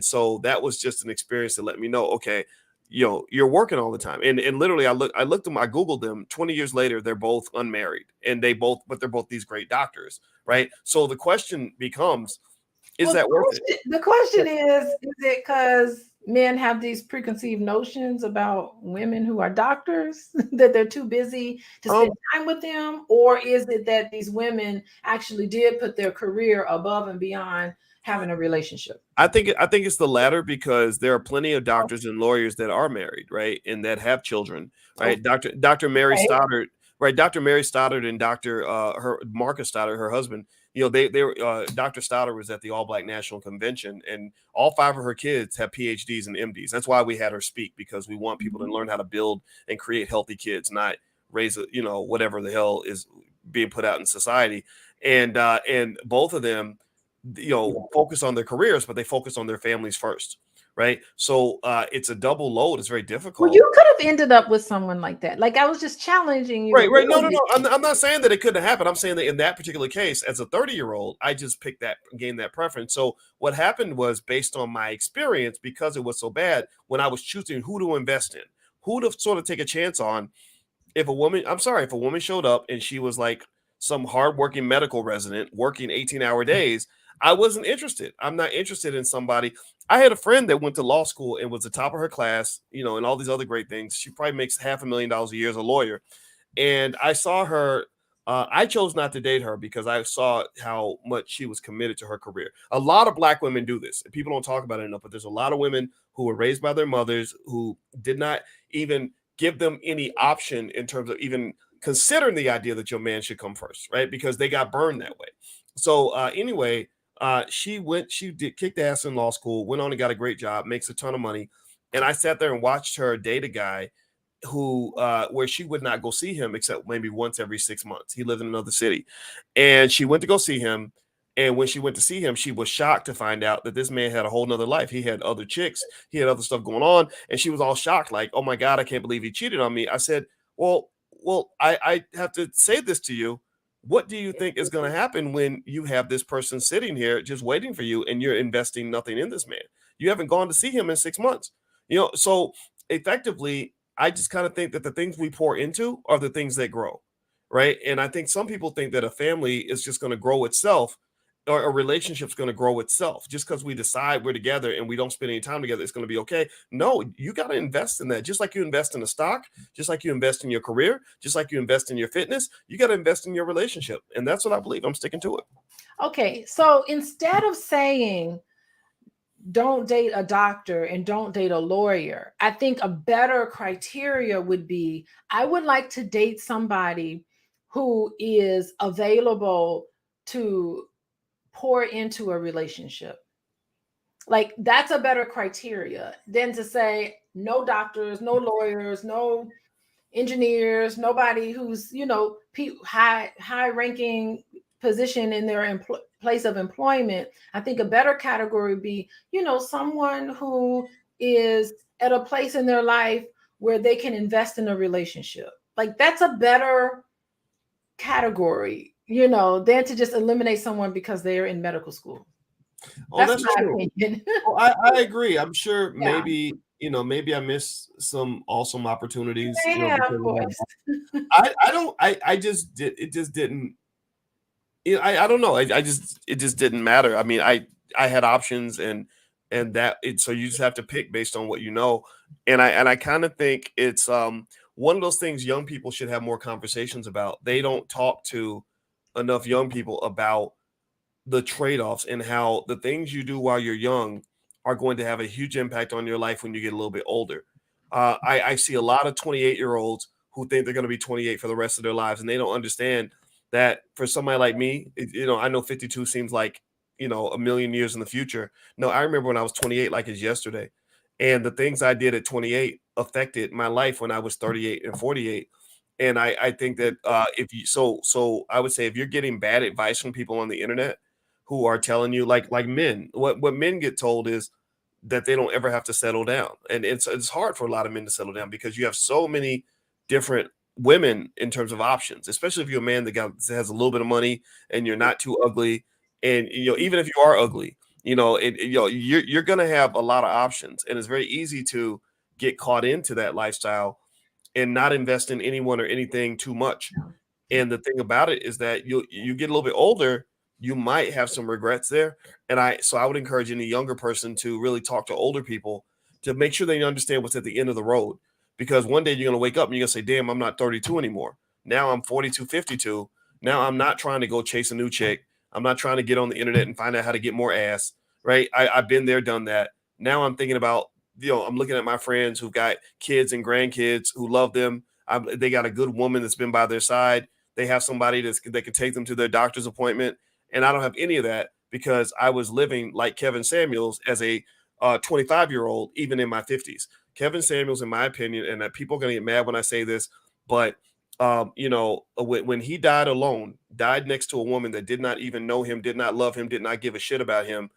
so that was just an experience that let me know, okay, you're working all the time. And literally I looked them, I Googled them. 20 years later, they're both unmarried, and but they're both these great doctors, right? So the question becomes, Is Well, that worth it? the question is it because men have these preconceived notions about women who are doctors that they're too busy to spend time with them? Or is it that these women actually did put their career above and beyond having a relationship? I think it's the latter, because there are plenty of doctors and lawyers that are married, right, and that have children, right? Dr. Mary Okay. Stoddard, right? Dr. Mary Stoddard and Dr. Her Marcus Stoddard, her husband. They were Dr. Stoddard was at the All Black National Convention, and all 5 of her kids have PhDs and MDs. That's why we had her speak, because we want people to learn how to build and create healthy kids, not raise whatever the hell is being put out in society. And both of them focus on their careers, but they focus on their families first, right? So it's a double load. It's very difficult. Well, you could have ended up with someone like that. Like, I was just challenging you. Right. No. I'm not saying that it couldn't happen. I'm saying that in that particular case, as a 30-year-old, I just gained that preference. So what happened was based on my experience, because it was so bad, when I was choosing who to invest in, who to sort of take a chance on. If a woman showed up and she was like some hardworking medical resident working 18-hour days, I wasn't interested. I'm not interested in somebody. I had a friend that went to law school and was the top of her class, and all these other great things. She probably makes $500,000 a year as a lawyer. And I saw her. I chose not to date her because I saw how much she was committed to her career. A lot of Black women do this. People don't talk about it enough, but there's a lot of women who were raised by their mothers who did not even give them any option in terms of even considering the idea that your man should come first, right? Because they got burned that way. So anyway, she did kicked ass in law school, went on and got a great job, makes a ton of money. And I sat there and watched her date a guy who where she would not go see him except maybe once every 6 months. He lived in another city, and she went to go see him. And when she went to see him, she was shocked to find out that this man had a whole nother life. He had other chicks, he had other stuff going on, and she was all shocked, like, "Oh my God, I can't believe he cheated on me." I said, "Well, I have to say this to you. What do you think is going to happen when you have this person sitting here just waiting for you, and you're investing nothing in this man? You haven't gone to see him in 6 months. So effectively, I just kind of think that the things we pour into are the things that grow, right? And I think some people think that a family is just going to grow itself, or a relationship's going to grow itself just because we decide we're together and we don't spend any time together. It's going to be okay. No, you got to invest in that. Just like you invest in a stock, just like you invest in your career, just like you invest in your fitness, you got to invest in your relationship. And that's what I believe. I'm sticking to it. Okay, so instead of saying don't date a doctor and don't date a lawyer, I think a better criteria would be, I would like to date somebody who is available to pour into a relationship. Like, that's a better criteria than to say no doctors, no lawyers, no engineers, nobody who's high ranking position in their place of employment. I think a better category would be someone who is at a place in their life where they can invest in a relationship. Like, that's a better category, than to just eliminate someone because they're in medical school. That's my true. opinion. Well, I agree. I'm sure maybe maybe I missed some awesome opportunities. Yeah, of course. I just did. It just didn't. I don't know. It just didn't matter. I mean, I had options, and so you just have to pick based on what you know. And I kind of think it's one of those things young people should have more conversations about. They don't talk to enough young people about the trade-offs and how the things you do while you're young are going to have a huge impact on your life when you get a little bit older. I see a lot of 28-year-olds who think they're going to be 28 for the rest of their lives, and they don't understand that for somebody like me, I know 52 seems like, a million years in the future. No, I remember when I was 28 like it's yesterday. And the things I did at 28 affected my life when I was 38 and 48. And I think that so I would say if you're getting bad advice from people on the internet who are telling you, like men, what men get told is that they don't ever have to settle down. And it's hard for a lot of men to settle down because you have so many different women in terms of options, especially if you're a man that has a little bit of money and you're not too ugly. And even if you are ugly, you're gonna have a lot of options, and it's very easy to get caught into that lifestyle and not invest in anyone or anything too much. And the thing about it is that you get a little bit older, you might have some regrets there. And I would encourage any younger person to really talk to older people to make sure they understand what's at the end of the road. Because one day you're going to wake up and you're going to say, damn, I'm not 32 anymore. Now I'm 42, 52. Now I'm not trying to go chase a new chick. I'm not trying to get on the internet and find out how to get more ass, right? I've been there, done that. Now I'm thinking about, I'm looking at my friends who've got kids and grandkids who love them. They got a good woman that's been by their side. They have somebody that can take them to their doctor's appointment. And I don't have any of that because I was living like Kevin Samuels as a 25-year-old, even in my 50s. Kevin Samuels, in my opinion, and that people are going to get mad when I say this, but when he died alone, died next to a woman that did not even know him, did not love him, did not give a shit about him,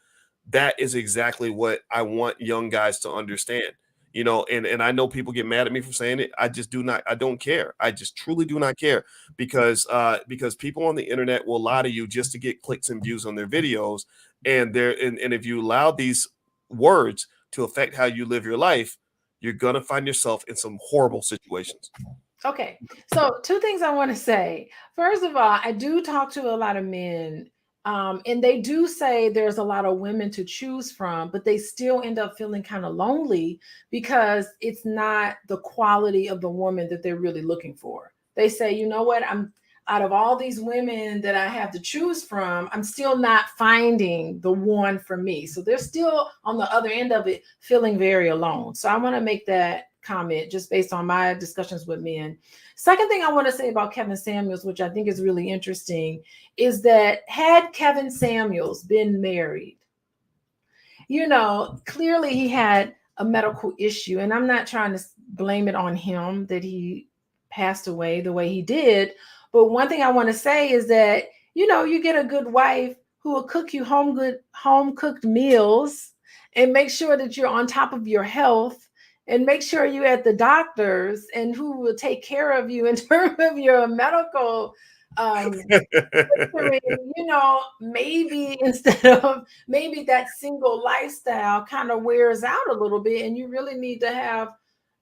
that is exactly what I want young guys to understand. And I know people get mad at me for saying it. I just I don't care. I just truly do not care because people on the internet will lie to you just to get clicks and views on their videos. And if you allow these words to affect how you live your life, you're going to find yourself in some horrible situations. Okay. So 2 things I want to say. First of all, I do talk to a lot of men, and they do say there's a lot of women to choose from, but they still end up feeling kind of lonely because it's not the quality of the woman that they're really looking for. They say, you know what, I'm out of all these women that I have to choose from, I'm still not finding the one for me. So they're still on the other end of it, feeling very alone. So I want to make that comment just based on my discussions with men. Second thing I want to say about Kevin Samuels, which I think is really interesting, is that had Kevin Samuels been married, clearly he had a medical issue, and I'm not trying to blame it on him that he passed away the way he did. But one thing I want to say is that, you get a good wife who will cook you home cooked meals and make sure that you're on top of your health and make sure you're at the doctors and who will take care of you in terms of your medical maybe maybe that single lifestyle kind of wears out a little bit, and you really need to have,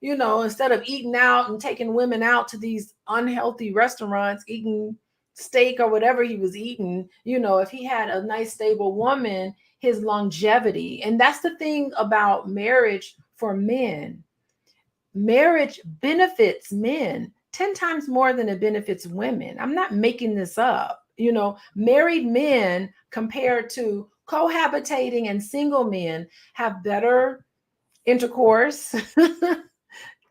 instead of eating out and taking women out to these unhealthy restaurants, eating steak or whatever he was eating, if he had a nice stable woman, his longevity. And that's the thing about marriage for men. Marriage benefits men 10 times more than it benefits women. I'm not making this up. Married men compared to cohabitating and single men have better intercourse.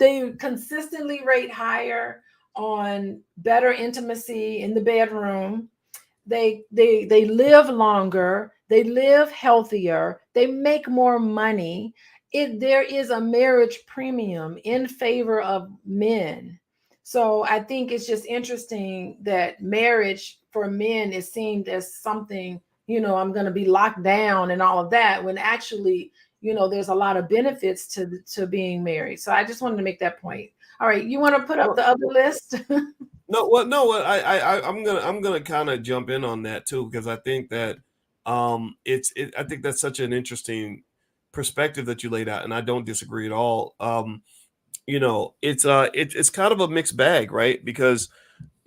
They consistently rate higher on better intimacy in the bedroom. They live longer, they live healthier, they make more money. There is a marriage premium in favor of men. So I think it's just interesting that marriage for men is seen as something, I'm going to be locked down and all of that, when actually, there's a lot of benefits to being married. So I just wanted to make that point. All right, you want to put up the other list? I'm gonna kind of jump in on that too, because I think that I think that's such an interesting perspective that you laid out, and I don't disagree at all. It's kind of a mixed bag, right? Because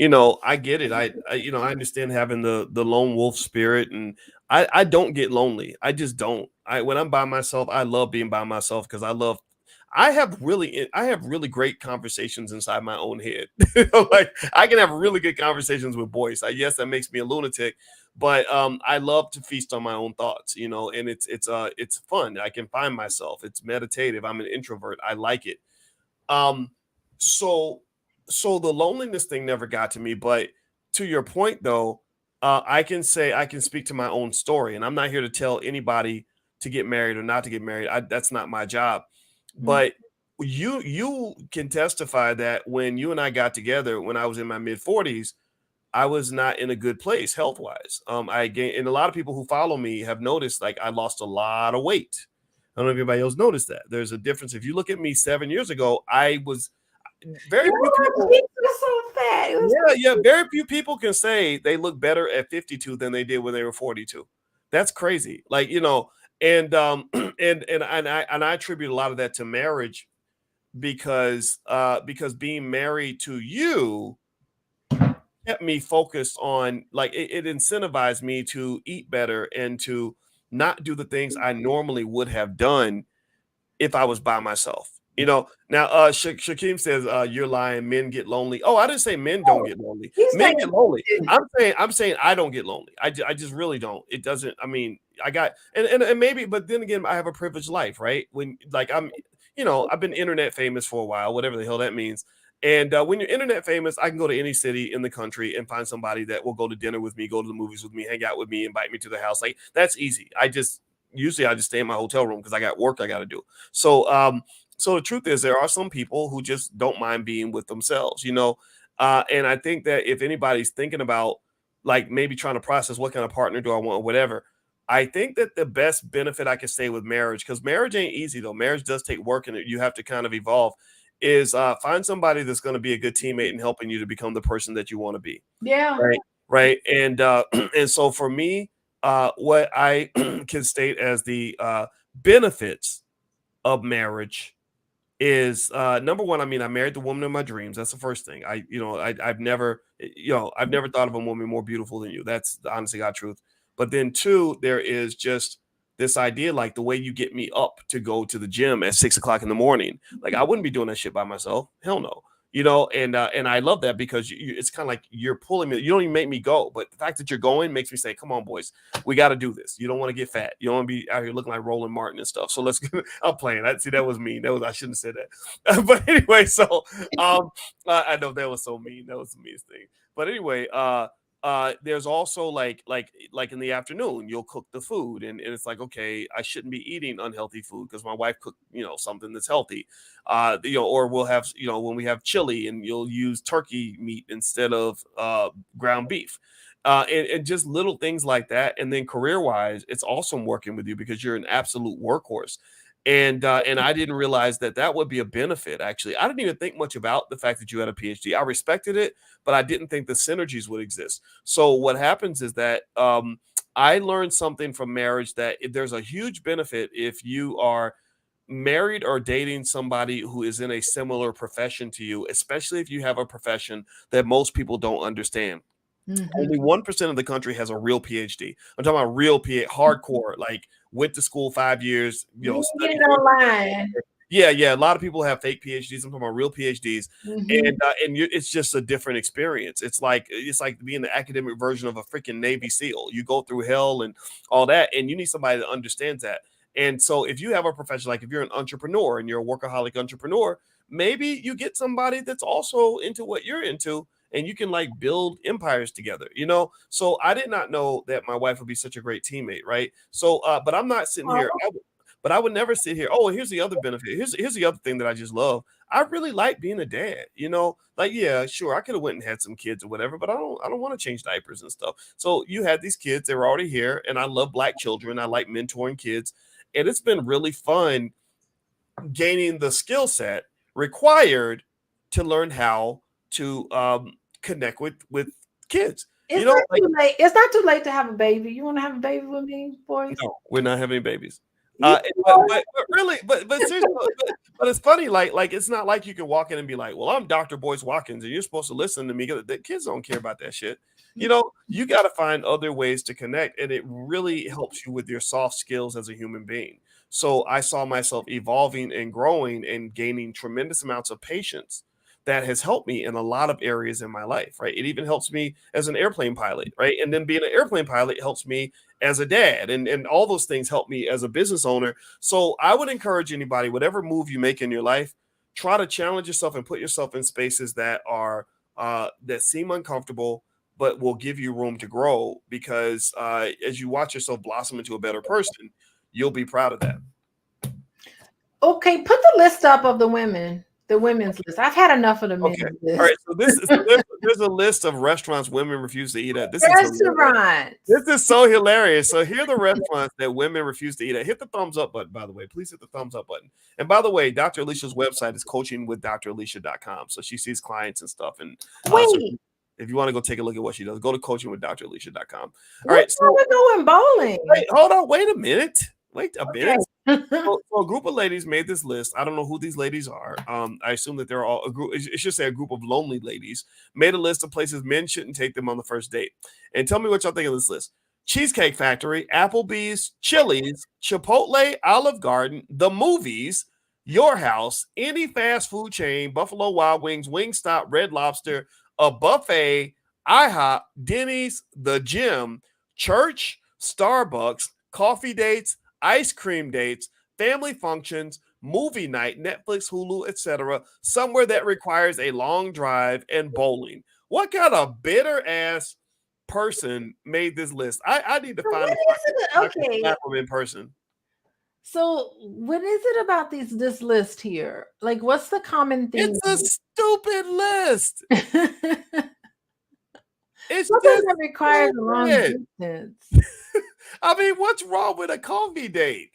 I get it. I understand having the lone wolf spirit, and I don't get lonely. I just don't. When I'm by myself, I love being by myself because I have really great conversations inside my own head. Like I can have really good conversations with Boyce. Yes, that makes me a lunatic, but I love to feast on my own thoughts, and it's fun. I can find myself. It's meditative. I'm an introvert. I like it. Um, so the loneliness thing never got to me, but to your point though, I can speak to my own story, and I'm not here to tell anybody to get married or not to get married. That's not my job. But you can testify that when you and I got together when I was in my mid 40s, I was not in a good place health wise. I gained, and a lot of people who follow me have noticed like I lost a lot of weight. I don't know if anybody else noticed that. There's a difference. If you look at me 7 years ago, I was very few people. So fat. Yeah. Very few people can say they look better at 52 than they did when they were 42. That's crazy. Like, and I attribute a lot of that to marriage because being married to you kept me focused on, like, it incentivized me to eat better and to not do the things I normally would have done if I was by myself. Now Shakim says you're lying. Men get lonely. Oh, I didn't say men don't Oh, get lonely. he's Men saying get lonely. I'm saying I don't get lonely. I just really don't. It doesn't. I mean, I got and maybe, but then again, I have a privileged life, right? When like I've been internet famous for a while, whatever the hell that means. And when you're internet famous, I can go to any city in the country and find somebody that will go to dinner with me, go to the movies with me, hang out with me, invite me to their house. Like that's easy. I just stay in my hotel room because I got work I got to do. So the truth is, there are some people who just don't mind being with themselves. And I think that if anybody's thinking about like maybe trying to process what kind of partner do I want or whatever, I think that the best benefit I can say with marriage, because marriage ain't easy though. Marriage does take work and you have to kind of evolve. Is find somebody that's going to be a good teammate and helping you to become the person that you want to be. Yeah. Right. Right. And and so for me, what I can state as the benefits of marriage is number one. I mean, I married the woman of my dreams. That's the first thing. I've never thought of a woman more beautiful than you. That's the honest to God truth. But then two, there is just this idea, like the way you get me up to go to the gym at 6 o'clock in the morning. Like I wouldn't be doing that shit by myself. Hell no. And I love that because it's kind of like you're pulling me. You don't even make me go, but the fact that you're going makes me say, "Come on, boys, we got to do this." You don't want to get fat. You don't want to be out here looking like Roland Martin and stuff. So let's. I'm playing. That was mean. I shouldn't have said that. But anyway, so I know that was so mean. That was the meanest thing. But anyway, there's also like in the afternoon you'll cook the food and it's like, okay, I shouldn't be eating unhealthy food because my wife cooked something that's healthy, or we'll have when we have chili and you'll use turkey meat instead of ground beef, and just little things like that. And then career wise, it's awesome working with you because you're an absolute workhorse. And I didn't realize that would be a benefit. Actually, I didn't even think much about the fact that you had a PhD. I respected it, but I didn't think the synergies would exist. So what happens is that I learned something from marriage that there's a huge benefit if you are married or dating somebody who is in a similar profession to you, especially if you have a profession that most people don't understand. Only 1% of the country has a real PhD. I'm talking about real hardcore, like went to school 5 years, studied online. Yeah. A lot of people have fake PhDs. I'm talking about real PhDs, and it's just a different experience. It's like being the academic version of a freaking Navy SEAL. You go through hell and all that, and you need somebody that understands that. And so, if you have a profession, like if you're an entrepreneur and you're a workaholic entrepreneur, maybe you get somebody that's also into what you're into, and you can like build empires together. So I did not know that my wife would be such a great teammate, right? So, but I'm not sitting here. But I would never sit here. Oh, here's the other benefit. Here's the other thing that I just love. I really like being a dad. Like yeah, sure, I could have went and had some kids or whatever, but I don't want to change diapers and stuff. So you had these kids; they were already here, and I love Black children. I like mentoring kids, and it's been really fun gaining the skill set required to learn how to connect with kids. It's not too late. It's not too late to have a baby. You want to have a baby with me, Boyce? No, we're not having any babies. But really, but seriously, but it's funny. Like it's not like you can walk in and be like, "Well, I'm Dr. Boyce Watkins, and you're supposed to listen to me." The kids don't care about that shit. You got to find other ways to connect, and it really helps you with your soft skills as a human being. So I saw myself evolving and growing and gaining tremendous amounts of patience that has helped me in a lot of areas in my life, right? It even helps me as an airplane pilot, right? And then being an airplane pilot helps me as a dad, and all those things help me as a business owner. So I would encourage anybody, whatever move you make in your life, try to challenge yourself and put yourself in spaces that are that seem uncomfortable, but will give you room to grow, because as you watch yourself blossom into a better person, you'll be proud of that. Okay, put the list up of the women's list. I've had enough of the men's list. All right, so there's a list of restaurants women refuse to eat at. This is so hilarious. So here are the restaurants that women refuse to eat at. Hit the thumbs up button, by the way. Please hit the thumbs up button. And by the way, Dr. Alicia's website is coachingwithdralicia.com. So she sees clients and stuff. And so if you want to go take a look at what she does, go to coachingwithdralicia.com. All right, so we're going bowling. Wait, hold on. Wait a minute. So a group of ladies made this list. I don't know who these ladies are. I assume that they're all a group. It should say a group of lonely ladies made a list of places men shouldn't take them on the first date. And tell me what y'all think of this list: Cheesecake Factory, Applebee's, Chili's, Chipotle, Olive Garden, the movies, your house, any fast food chain, Buffalo Wild Wings, Wingstop, Red Lobster, a buffet, IHOP, Denny's, the gym, church, Starbucks, coffee dates, ice cream dates, family functions, movie night, Netflix, Hulu, etc., somewhere that requires a long drive and bowling. What kind of bitter ass person made this list? I need to So find what them is it? so I can Okay. slap them in person. So what is it about this list here? Like, what's the common theme? It's a stupid list. It's Something just that requires a long stupid. distance. I mean, what's wrong with a coffee date?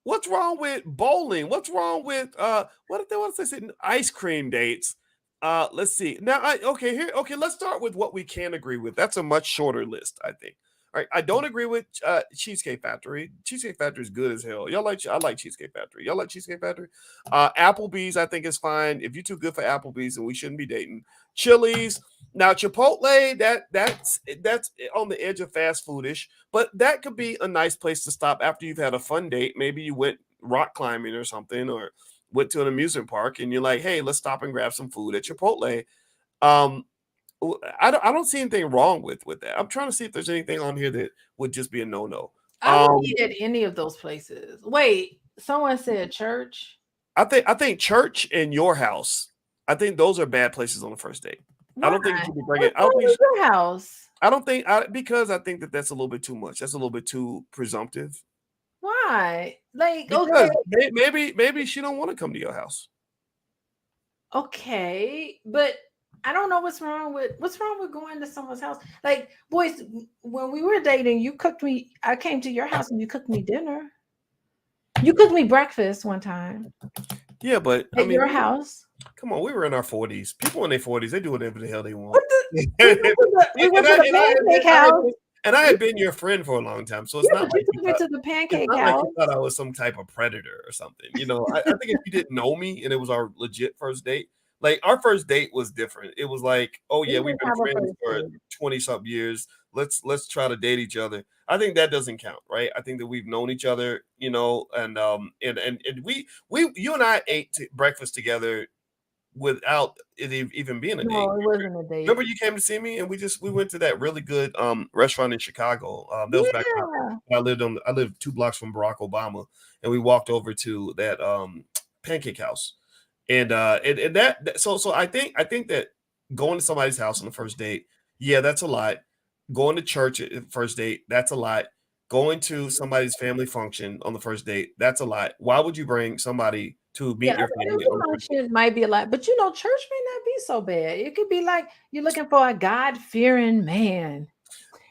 What's wrong with bowling? What's wrong with what if they want to say ice cream dates? Let's see. Now okay, here okay, let's start with what we can agree with. That's a much shorter list, I think. All right, I don't agree with Cheesecake Factory. Cheesecake Factory is good as hell. I like Cheesecake Factory. Y'all like Cheesecake Factory? Applebee's I think is fine. If you're too good for Applebee's, then we shouldn't be dating. Chili's, now Chipotle, that's on the edge of fast foodish, but that could be a nice place to stop after you've had a fun date. Maybe you went rock climbing or something, or went to an amusement park, and you're like, "Hey, let's stop and grab some food at Chipotle." Um, I don't see anything wrong with that. I'm trying to see if there's anything on here that would just be a no no. I wouldn't eat at any of those places. Wait, someone said church. I think church and your house. I think those are bad places on the first date. I Why? don't think you should be bringing. What's wrong with your house? I don't think because I think that that's a little bit too much. That's a little bit too presumptive. Why? Like, okay, Because maybe she don't want to come to your house. okay, but I don't know what's wrong with going to someone's house. Like, boys, when we were dating, you cooked me. I came to your house and you cooked me dinner. You cooked me breakfast one time Yeah, but I at mean, your house. come on, we were in our 40s. People in their 40s, they do whatever the hell they want. What the? We went to the pancake house. And I had been your friend for a long time, so it's Yeah, not but like you took me to the it's pancake not like house. you thought I was some type of predator or something. You know, I think if you didn't know me and it was our legit first date, like our first date was different. It was like, oh We yeah, we've didn't been have a friends first for date. 20 something years. Let's try to date each other. I think that doesn't count, right? I think that we've known each other, you know, and we you and I ate breakfast together without it even being a date. No, it wasn't a date. Remember you came to see me and we went to that really good restaurant in Chicago. That was back Yeah. when I lived 2 blocks from Barack Obama, and we walked over to that pancake house. And so I think that going to somebody's house on the first date, yeah, that's a lot. Going to church at first date, that's a lot. Going to somebody's family function on the first date, that's a lot. Why would you bring somebody to Yeah, meet your family on the first date? it might be a lot, but church may not be so bad. It could be like you're looking for a God-fearing man.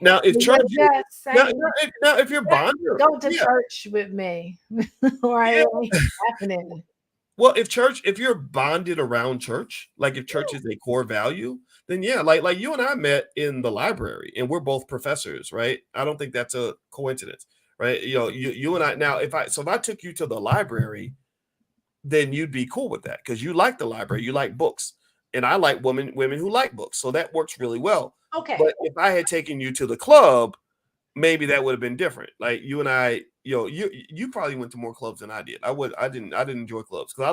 Now, if church, Just now, saying, now if you're bonded, go to yeah, church with me. Right? yeah. It ain't happening. Well, if you're bonded around church, like if church is a core value, then yeah, like you and I met in the library, and we're both professors, right? I don't think that's a coincidence, right? You know, you and I now, if I took you to the library, then you'd be cool with that because you like the library, you like books, and I like women who like books, so that works really well. Okay. But if I had taken you to the club, maybe that would have been different. Like you and I, you probably went to more clubs than I did. I didn't enjoy clubs because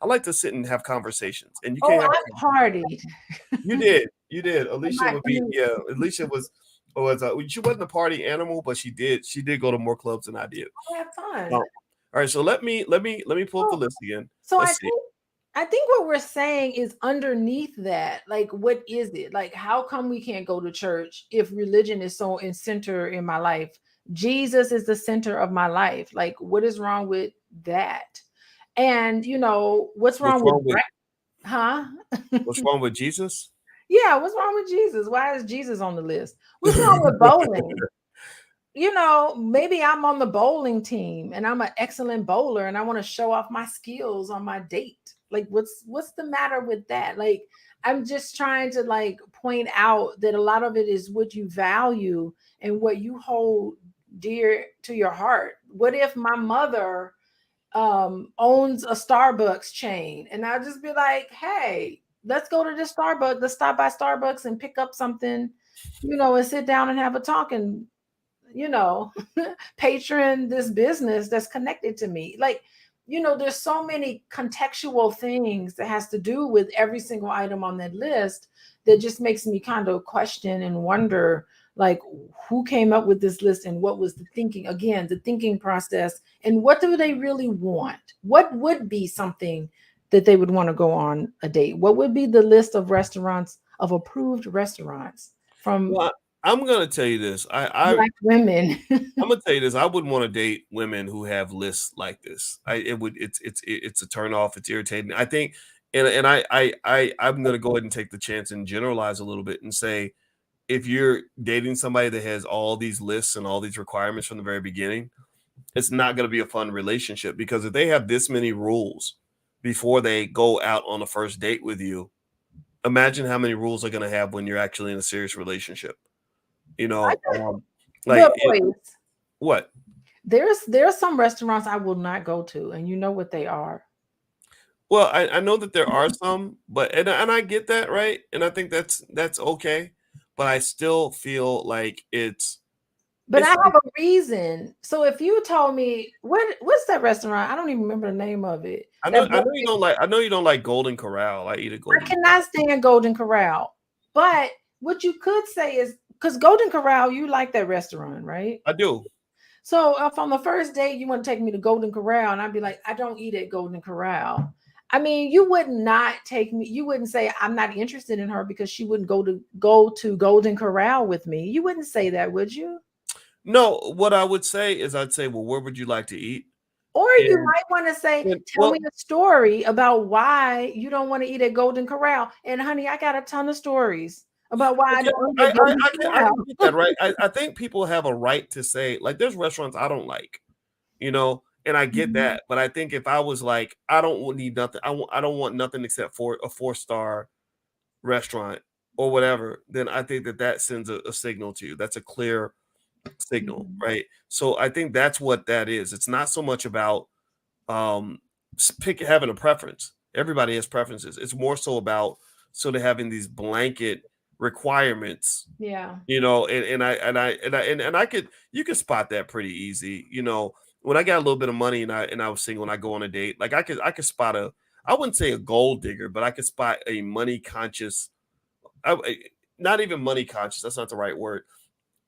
I like to sit and have conversations, and you Oh, can't have. I partied. You did. Alicia My would be yeah. Alicia was she wasn't a party animal, but she did go to more clubs than I did. I have fun. All right, so let me pull up the So, list again. so Let's see. I think what we're saying is underneath that, like, what is it? Like, how come we can't go to church if religion is so in center in my life? Jesus is the center of my life. Like, what is wrong with that? And what's What's wrong with wrong with huh? what's wrong with Jesus? Yeah, what's wrong with Jesus? Why is Jesus on the list? What's wrong with bowling? Maybe I'm on the bowling team and I'm an excellent bowler and I want to show off my skills on my date. Like, what's the matter with that? Like, I'm just trying to like point out that a lot of it is what you value and what you hold dear to your heart. What if my mother owns a Starbucks chain, and I'll just be like, hey, let's go to this Starbucks, let's stop by Starbucks and pick up something, and sit down and have a talk and you know patron this business that's connected to me. Like, there's so many contextual things that has to do with every single item on that list that just makes me kind of question and wonder, like, who came up with this list and what was the thinking, again, the thinking process, and what do they really want? What would be something that they would want to go on a date? What would be the list of restaurants, of approved restaurants from Well, I'm gonna tell you this. Black women? I'm gonna tell you this. I wouldn't want to date women who have lists like this. It's a turn off. It's irritating. I think, and I'm gonna go ahead and take the chance and generalize a little bit and say, if you're dating somebody that has all these lists and all these requirements from the very beginning, it's not gonna be a fun relationship, because if they have this many rules before they go out on a first date with you, imagine how many rules they're gonna have when you're actually in a serious relationship. You know, like But boys, what? there's some restaurants I will not go to, and you know what they are. Well, I know that there are some, but and I get that, right? And I think that's okay, but I still feel like But I it's have a reason. So if you told me what's that restaurant? I don't even remember the name of it. I know you don't like Golden Corral. I eat a I Golden. cannot stand Golden Corral. But what you could say is, because Golden Corral, you like that restaurant, right? I do. So if on the first date you want to take me to Golden Corral, and I'd be like, I don't eat at Golden Corral. I mean, you would not take me. You wouldn't say I'm not interested in her because she wouldn't go to Golden Corral with me. You wouldn't say that, would you? No, what I would say is I'd say, well, where would you like to eat? Or you And, might want to say, tell well, me a story about why you don't want to eat at Golden Corral. And honey, I got a ton of stories about why I yeah, don't eat at Golden I Corral. can get that, right. I think people have a right to say, like, there's restaurants I don't like, and I get Mhm. that. But I think if I was like, I don't need nothing, I don't want nothing except for a 4-star restaurant or whatever, then I think that sends a signal to you. That's a clear signal, Mhm. right? So I think that's what that is. It's not so much about um having a preference. Everybody has preferences. It's more so about sort of having these blanket requirements, Yeah. and I could you could spot that pretty easy. When I got a little bit of money and I was single and I go on a date, like I could spot I wouldn't say a gold digger, but I could spot a money conscious, not even money conscious, that's not the right word,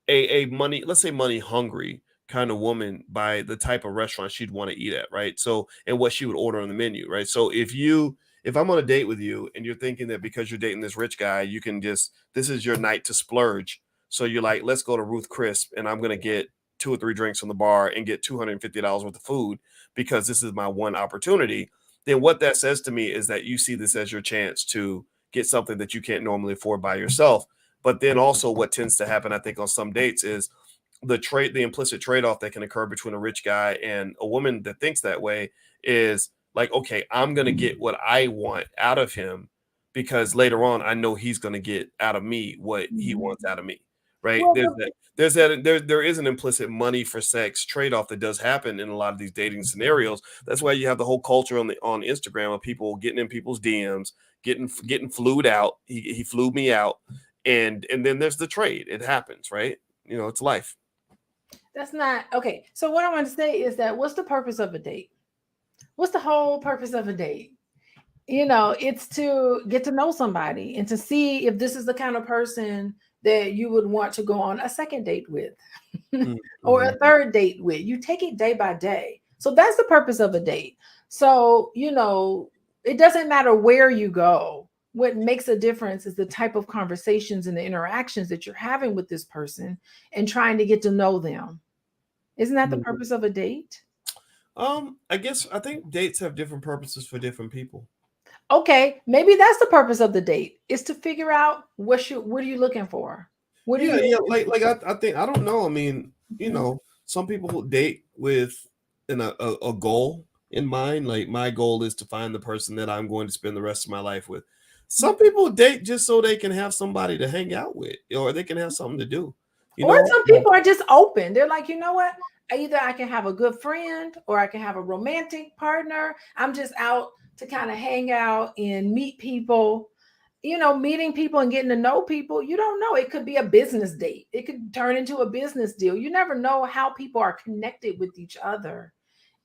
a money, let's say money hungry kind of woman by the type of restaurant she'd want to eat at, right? So, and what she would order on the menu, right? So if I'm on a date with you and you're thinking that because you're dating this rich guy, you can just, this is your night to splurge. So you're like, let's go to Ruth Crisp and I'm going to get 2 or 3 drinks from the bar and get $250 worth of food because this is my one opportunity. Then what that says to me is that you see this as your chance to get something that you can't normally afford by yourself. But then also what tends to happen, I think, on some dates is the implicit trade-off that can occur between a rich guy and a woman that thinks that way is like, okay, I'm going to get what I want out of him because later on I know he's going to get out of me what he Mhm. wants out of me. Right. Well, There is an implicit money for sex trade-off that does happen in a lot of these dating scenarios. That's why you have the whole culture on Instagram of people getting in people's DMs, getting flued out. He flew me out, and then there's the trade. It happens, right? It's life. that's not okay. So what I want to say is that, what's the purpose of a date? What's the whole purpose of a date? It's to get to know somebody and to see if this is the kind of person that you would want to go on a second date with or a Mhm. third date with. You take it day by day. So that's the purpose of a date. So, it doesn't matter where you go. What makes a difference is the type of conversations and the interactions that you're having with this person and trying to get to know them. Isn't that the Mhm. purpose of a date? I think dates have different purposes for different people. Okay, maybe that's the purpose of the date, is to figure out what are you looking for? What are Yeah, you yeah. Like I think I don't know. I mean, Mhm. some people who date with a goal in mind. Like my goal is to find the person that I'm going to spend the rest of my life with. Some people date just so they can have somebody to hang out with, or they can have something to do. you Or know. some people are just open. They're like, you know what? Either I can have a good friend or I can have a romantic partner. I'm just out to kind of hang out and meet people. Meeting people and getting to know people, you don't know. It could be a business date. It could turn into a business deal. You never know how people are connected with each other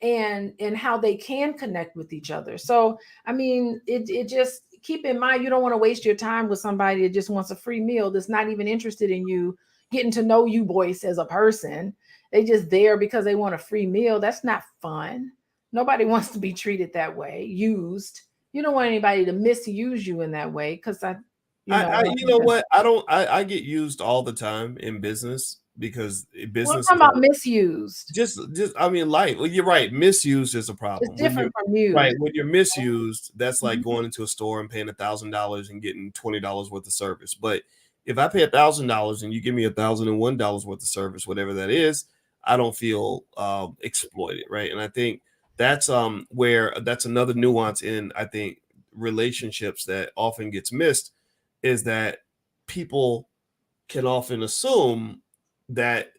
and how they can connect with each other. So, I mean, it just keep in mind you don't want to waste your time with somebody that just wants a free meal, that's not even interested in you getting to know you, Boyce, as a person. They just there because they want a free meal. That's not fun. Nobody wants to be treated that way, used. You don't want anybody to misuse you in that way, because I I you think know that's, what? I get used all the time in business because well, business I'm is talking about misused. just I mean, life. Well, you're right. Misused is a It's problem. When you're different from used. right, when you're misused, that's like Mhm. going into a store and paying $1,000 and getting $20 worth of service. But if I pay $1,000 and you give me $1,001 worth of service, whatever that is, I don't feel exploited, right? And I think that's where that's another nuance in, I think, relationships that often gets missed, is that people can often assume that,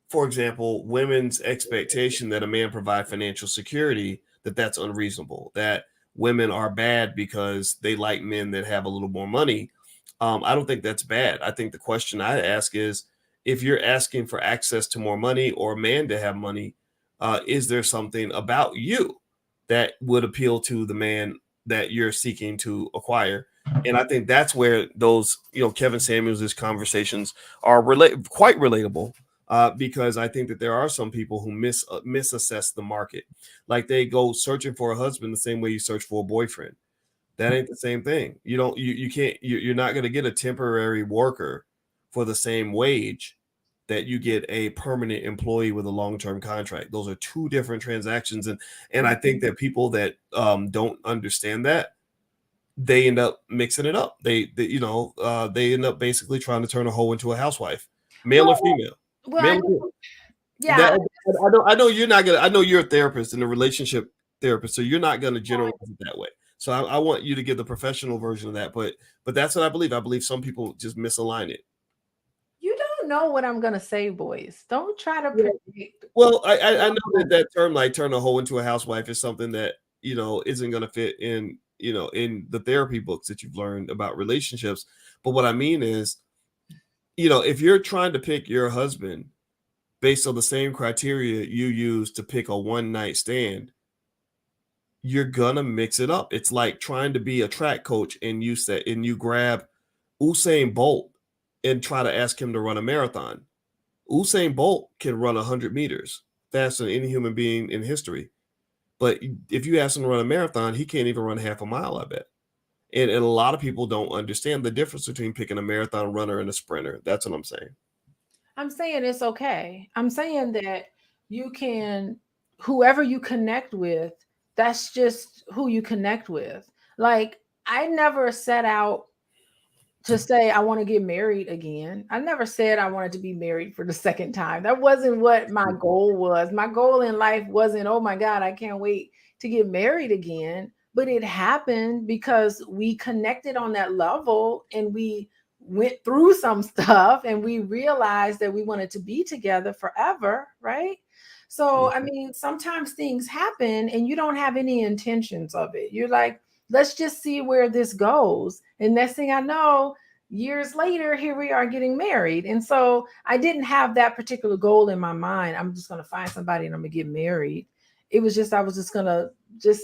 for example, women's expectation that a man provide financial security, that's unreasonable, that women are bad because they like men that have a little more money. I don't think that's bad. I think the question I ask is, if you're asking for access to more money or a man to have money, is there something about you that would appeal to the man that you're seeking to acquire? And I think that's where those, Kevin Samuels' conversations are quite relatable, because I think that there are some people who misassess the market. Like they go searching for a husband the same way you search for a boyfriend. That ain't the same thing. You don't, you can't, you're not going to get a temporary worker for the same wage that you get a permanent employee with a long-term contract. Those are two different transactions. And I think that people that don't understand that, they end up mixing it up. They end up basically trying to turn a hoe into a housewife, male or Well, female. well, Male or female. yeah, That I know you're not gonna. I know you're a therapist and a relationship therapist, so you're not gonna generalize it that way. So I want you to give the professional version of that, but that's what I believe. I believe some people just misalign it. you don't know what I'm gonna say, boys. Don't try to Yeah. predict. Well, I know that term, like turn a hoe into a housewife, is something that isn't gonna fit in in the therapy books that you've learned about relationships. But what I mean is, if you're trying to pick your husband based on the same criteria you use to pick a one night stand, you're gonna mix it up. It's like trying to be a track coach and you grab Usain Bolt and try to ask him to run a marathon. Usain Bolt can run 100 meters faster than any human being in history. But if you ask him to run a marathon, he can't even run half a mile, I bet. And a lot of people don't understand the difference between picking a marathon runner and a sprinter. That's what I'm saying. I'm saying it's okay. I'm saying that you can, whoever you connect with, that's just who you connect with. Like, I never set out to say I want to get married again. I never said I wanted to be married for the second time. That wasn't what my goal was. My goal in life wasn't, oh my God, I can't wait to get married again. But it happened because we connected on that level and we went through some stuff and we realized that we wanted to be together forever, right? So, I mean, sometimes things happen and you don't have any intentions of it. You're like, let's just see where this goes. And next thing I know, years later, here we are getting married. And so I didn't have that particular goal in my mind. I'm just going to find somebody and I'm going to get married. It was just, I was just going to just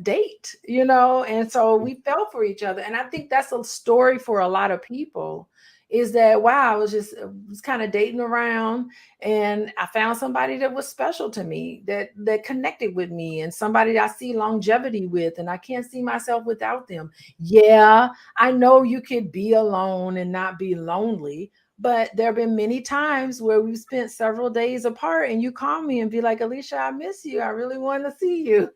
date, And so we fell for each other. And I think that's a story for a lot of people, is that, wow, I was kind of dating around and I found somebody that was special to me, that connected with me, and somebody that I see longevity with, and I can't see myself without them. Yeah, I know you could be alone and not be lonely, but there have been many times where we've spent several days apart and you call me and be like, Alicia, I miss you. I really want to see you.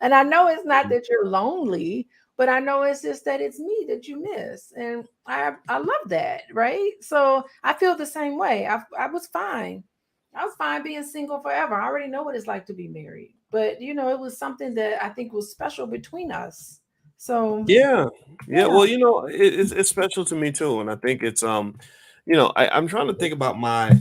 And I know it's not that you're lonely, but I know it's just that it's me that you miss. And I love that, right? So I feel the same way. I was fine. I was fine being single forever. I already know what it's like to be married. But it was something that I think was special between us. So Yeah, yeah. yeah. Well, it's special to me too, and I think it's I'm trying to think about my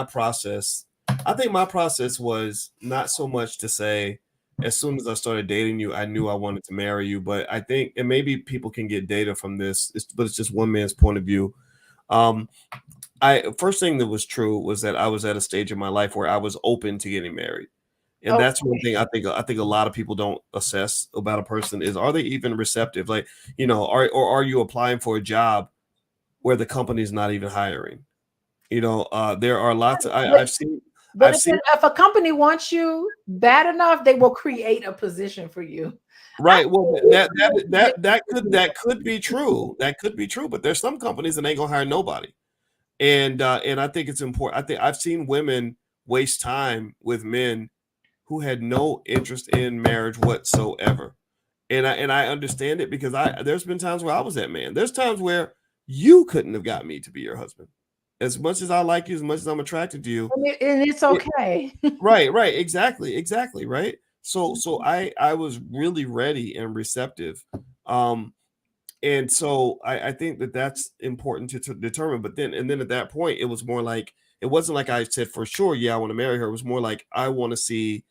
process. I think my process was not so much to say, as soon as I started dating you, I knew I wanted to marry you. But I think, and maybe people can get data from this, but it's just one man's point of view. Um, I first thing that was true was that I was at a stage in my life where I was open to getting married. And that's one Okay. thing I think a lot of people don't assess about a person is, are they even receptive? Like, are you applying for a job where the company's not even hiring? There are lots of But I've if, seen if a company wants you bad enough, they will create a position for you. I right. Well, think it's that could be true. That could be true. But there's some companies that ain't gonna hire nobody. And I think it's important. I think I've seen women waste time with men who had no interest in marriage whatsoever. And I understand it because there's been times where I was that man. There's times where you couldn't have got me to be your husband. As much as I like you, as much as I'm attracted to you, and it's it, okay. right, exactly, right. So I was really ready and receptive. Um, and so I think that that's important to determine. But then at that point, it was more like, it wasn't like I said for sure, yeah, I want to marry her. It was more like, I want to see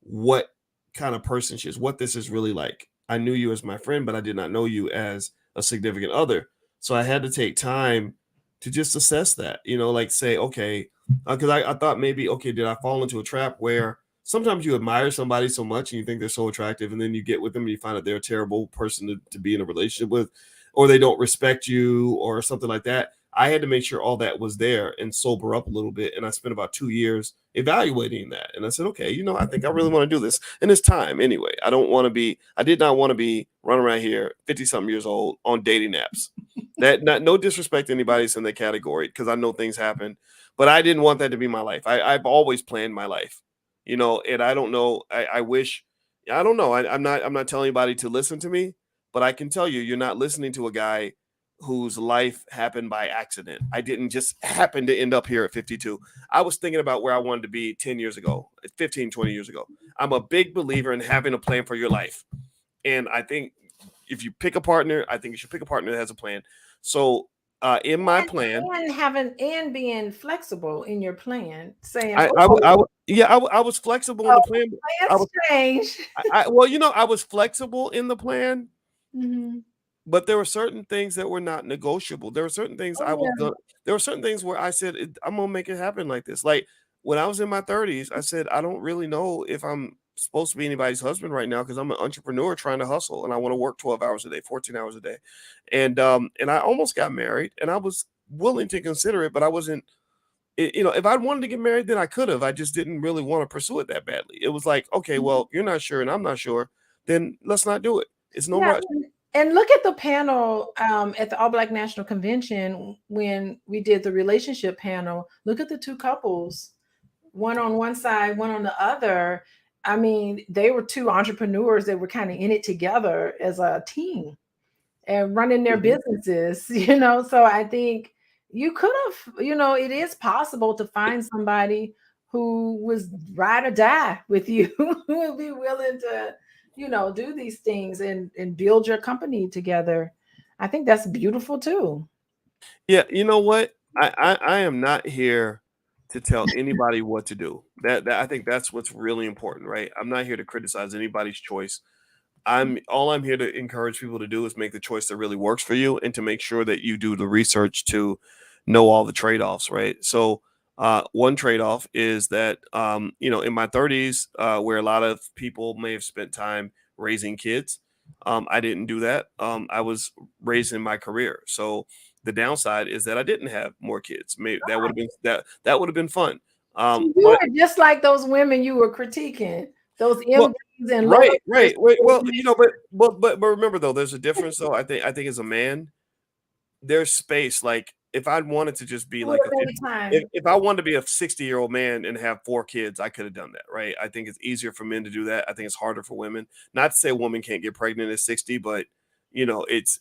what kind of person she is, what this is really like. I knew you as my friend, but I did not know you as a significant other. So I had to take time to just assess that, like say, okay, because I thought maybe, okay, did I fall into a trap where sometimes you admire somebody so much and you think they're so attractive, and then you get with them and you find that they're a terrible person to be in a relationship with, or they don't respect you or something like that. I had to make sure all that was there and sober up a little bit. And I spent about 2 years evaluating that. And I said, okay, I think I really want to do this. And it's time anyway. I did not want to be running around here 50 something years old on dating apps. No disrespect to anybody in that category, because I know things happen, but I didn't want that to be my life. I've always planned my life, and I don't know. I wish, I don't know. I'm not telling anybody to listen to me, but I can tell you, you're not listening to a guy whose life happened by accident. I didn't just happen to end up here at 52. I was thinking about where I wanted to be 10 years ago, 15, 20 years ago. I'm a big believer in having a plan for your life. And I think if you pick a partner, I think you should pick a partner that has a plan. So, in my plan, And being flexible in your plan, saying, yeah, I was flexible in "Oh, the plan. I plans was, change." well, I was flexible in the plan, Mhm. but there were certain things that were not negotiable. There were certain things Oh I was yeah. going. There were certain things where I said, I'm gonna make it happen like this. Like when I was in my 30s, I said, I don't really know if I'm supposed to be anybody's husband right now, because I'm an entrepreneur trying to hustle and I want to work 12 hours a day, 14 hours a day. And I almost got married and I was willing to consider it, but I wasn't. If I'd wanted to get married, then I could have. I just didn't really want to pursue it that badly. It was like, okay, well, you're not sure and I'm not sure, then let's not do it. It's no Yeah, rush. and look at the panel at the All Black National Convention when we did the relationship panel. Look at the two couples, one on one side, one on the other. I mean, they were two entrepreneurs that were kind of in it together as a team and running their Mhm. businesses, So I think you could have, it is possible to find somebody who was ride or die with you, who would be willing to, do these things and build your company together. I think that's beautiful too. Yeah, you know what? I am not here to tell anybody what to do. That I think that's what's really important, right? I'm not here to criticize anybody's choice. I'm here to encourage people to do is make the choice that really works for you, and to make sure that you do the research to know all the trade-offs, right? So one trade-off is that in my 30s, where a lot of people may have spent time raising kids, I didn't do that. I was raising my career. So the downside is that I didn't have more kids. Maybe that would have been fun. So you But were just like those women you were critiquing, those well, MDs and lawyers. right. Wait, well, but remember though, there's a difference though. I think as a man, there's space. Like if I wanted to just be You would like have made time. if I wanted to be a 60-year-old man and have 4 kids, I could have done that, right? I think it's easier for men to do that. I think it's harder for women. Not to say a woman can't get pregnant at 60, but it's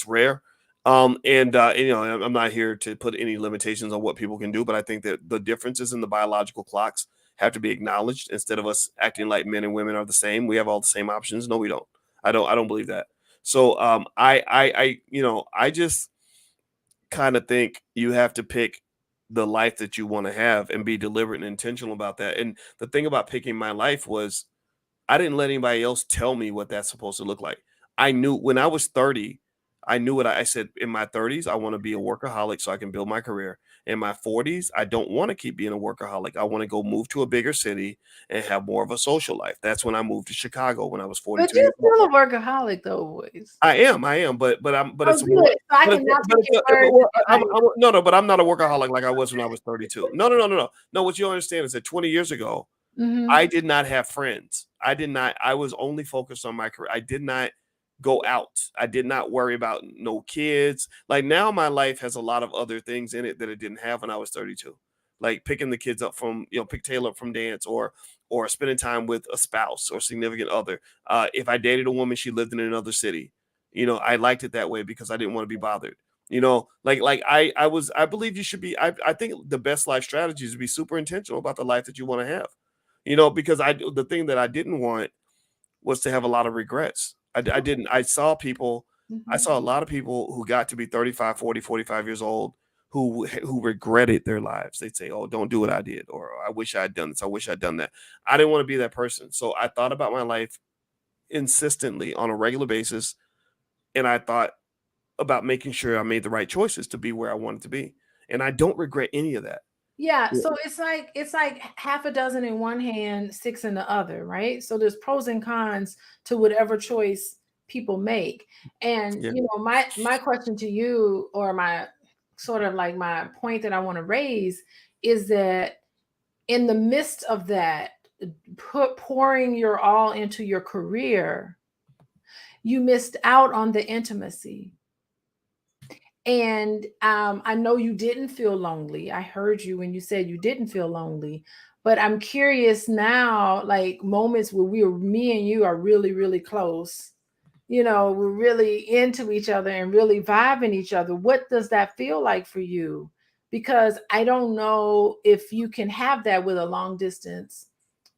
rare. I'm not here to put any limitations on what people can do, but I think that the differences in the biological clocks have to be acknowledged, instead of us acting like men and women are the same. We have all the same options. No, we don't. I don't believe that. So I just kind of think you have to pick the life that you want to have and be deliberate and intentional about that. And the thing about picking my life was I didn't let anybody else tell me what that's supposed to look like. I knew when I was 30, I knew what I said in my 30s, I want to be a workaholic so I can build my career. In my 40s, I don't want to keep being a workaholic. I want to go move to a bigger city and have more of a social life. That's when I moved to Chicago when I was But 42 you're years old. still a workaholic, though, Boyce. I am, but Oh, it's good. So I but it's, cannot but take it's your word well, for advice. no, no, but I'm not a workaholic like I was when I was 32. No. No, what you don't understand is that 20 years ago, Mm-hmm. I did not have friends. I did not. I was only focused on my career. I did not go out. I did not worry about no kids. Like now, my life has a lot of other things in it that it didn't have when I was 32. Like picking the kids up from, pick Taylor up from dance, or spending time with a spouse or significant other. If I dated a woman, she lived in another city. I liked it that way because I didn't want to be bothered. I believe you should be. I think the best life strategy is to be super intentional about the life that you want to have. Because the thing that I didn't want was to have a lot of regrets. I didn't. I Mm-hmm. saw a lot of people who got to be 35, 40, 45 years old who regretted their lives. They'd say, "Oh, don't do what I did," or "I wish I had done this. I wish I'd done that." I didn't want to be that person. So I thought about my life insistently on a regular basis, and I thought about making sure I made the right choices to be where I wanted to be. And I don't regret any of that. Yeah, Yeah. so it's like half a dozen in one hand, six in the other, right? So there's pros and cons to whatever choice people make. And Yeah. my question to you, or my sort of like my point that I want to raise, is that in the midst of that, pouring your all into your career, you missed out on the intimacy. And I know you didn't feel lonely. I heard you when you said you didn't feel lonely. But I'm curious now, like moments where me and you are really, really close. We're really into each other and really vibing each other. What does that feel like for you? Because I don't know if you can have that with a long distance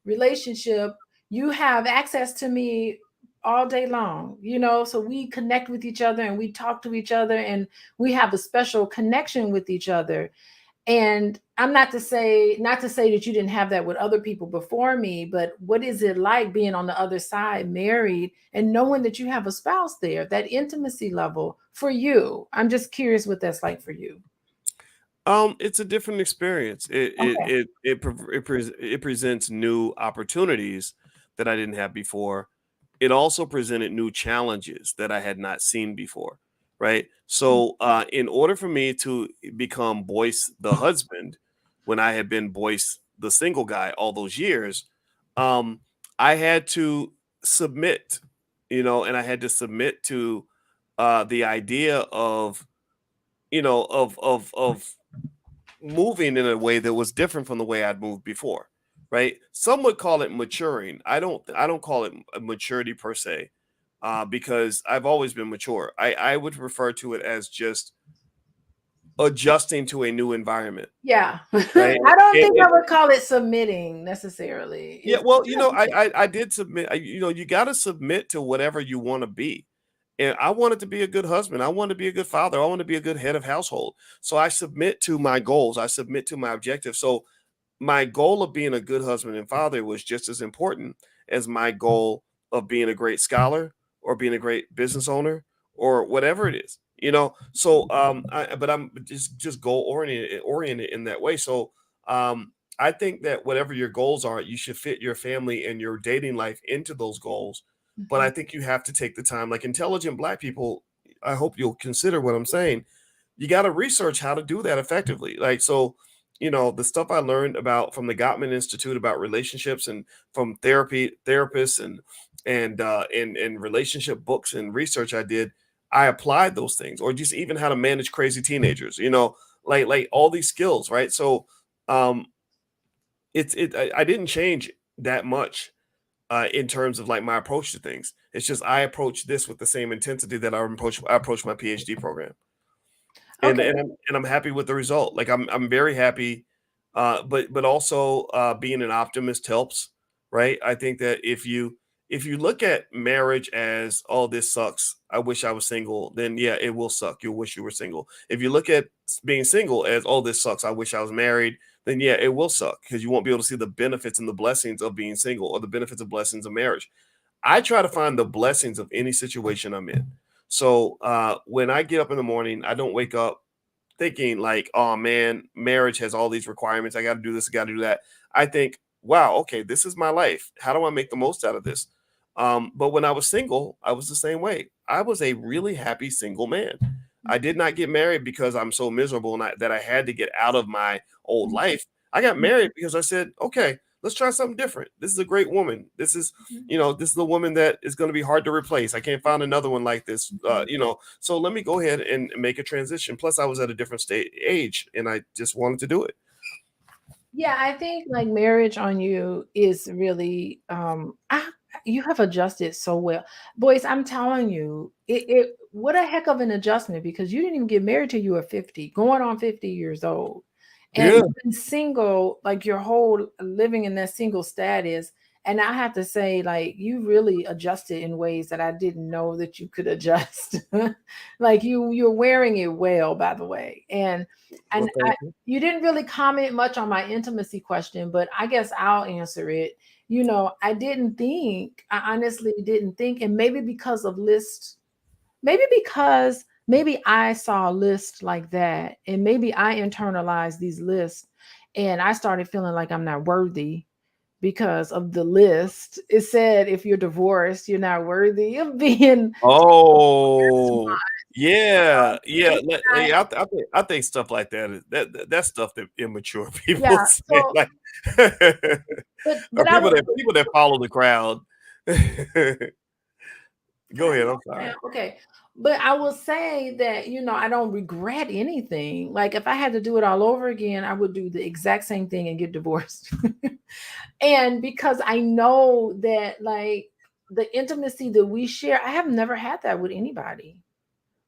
relationship. You have access to me all day long, so we connect with each other and we talk to each other and we have a special connection with each other. And I'm not to say that you didn't have that with other people before me, but what is it like being on the other side, married, and knowing that you have a spouse there, that intimacy level for you? I'm just curious what that's like for you. It's a different experience. It it Okay. it it, it presents new opportunities that I didn't have before. It also presented new challenges that I had not seen before. Right. So, in order for me to become Boyce the husband, when I had been Boyce the single guy all those years, um, I had to submit. And I had to submit to the idea of of moving in a way that was different from the way I'd moved before, right? Some would call it maturing. I don't call it a maturity per se, because I've always been mature. I would refer to it as just adjusting to a new environment, Yeah. right? I don't And, think and I would call it submitting necessarily. yeah, It's well, I did submit. You got to submit to whatever you want to be. And I wanted to be a good husband. I wanted to be a good father. I want to be a good head of household. So I submit to my goals. I submit to my objectives. So my goal of being a good husband and father was just as important as my goal of being a great scholar or being a great business owner or whatever it is. So but I'm just goal oriented in that way. So I think that whatever your goals are, you should fit your family and your dating life into those goals. But I Mhm. think you have to take the time, like intelligent black people. I hope you'll consider what I'm saying. You got to research how to do that effectively. Like, so the stuff I learned about from the Gottman Institute about relationships, and from therapists, and relationship books and research I did, I applied those things. Or just even how to manage crazy teenagers, like all these skills, right? So um I didn't change that much in terms of like my approach to things. It's just I approach this with the same intensity that I approach my PhD program, and Okay. and I'm happy with the result. Like I'm very happy, but also being an optimist helps, right? I think that if you look at marriage as, oh, this sucks, I wish I was single, then yeah, it will suck. You'll wish you were single. If you look at being single as, oh, this sucks, I wish I was married, then yeah, it will suck because you won't be able to see the benefits and the blessings of being single or the benefits and blessings of marriage. I try to find the blessings of any situation I'm in. So when I get up in the morning, I don't wake up thinking like, oh man, marriage has all these requirements. I got to do this, I got to do that. I think, wow, okay, this is my life. How do I make the most out of this? But when I was single, I was the same way. I was a really happy single man. I did not get married because I'm so miserable and that I had to get out of my old life. I got married because I said, okay, let's try something different. This is a great woman. This is, this is a woman that is going to be hard to replace. I can't find another one like this. So let me go ahead and make a transition. Plus, I was at a different age, and I just wanted to do it. Yeah, I think like marriage on you is really you have adjusted so well. Boys, I'm telling you, it what a heck of an adjustment because you didn't even get married till you were 50, going on 50 years old. And Yeah. you've been single like your whole living in that single status. And I have to say, like, you really adjusted in ways that I didn't know that you could adjust. Like you're wearing it well, by the way. And Well, thank you. you didn't really comment much on my intimacy question, but I guess I'll answer it. I honestly didn't think, and maybe because of list, maybe I saw a list like that, and maybe I internalized these lists, and I started feeling like I'm not worthy because of the list. It said if you're divorced, you're not worthy of being. Oh, yeah, yeah. I, I think stuff like that is that's stuff that immature people yeah. say, So, like, or but I was people that follow the crowd. Can Go I ahead. talk I'm sorry. now? Okay. But I will say that, I don't regret anything. Like if I had to do it all over again, I would do the exact same thing and get divorced. And because I know that like the intimacy that we share, I have never had that with anybody.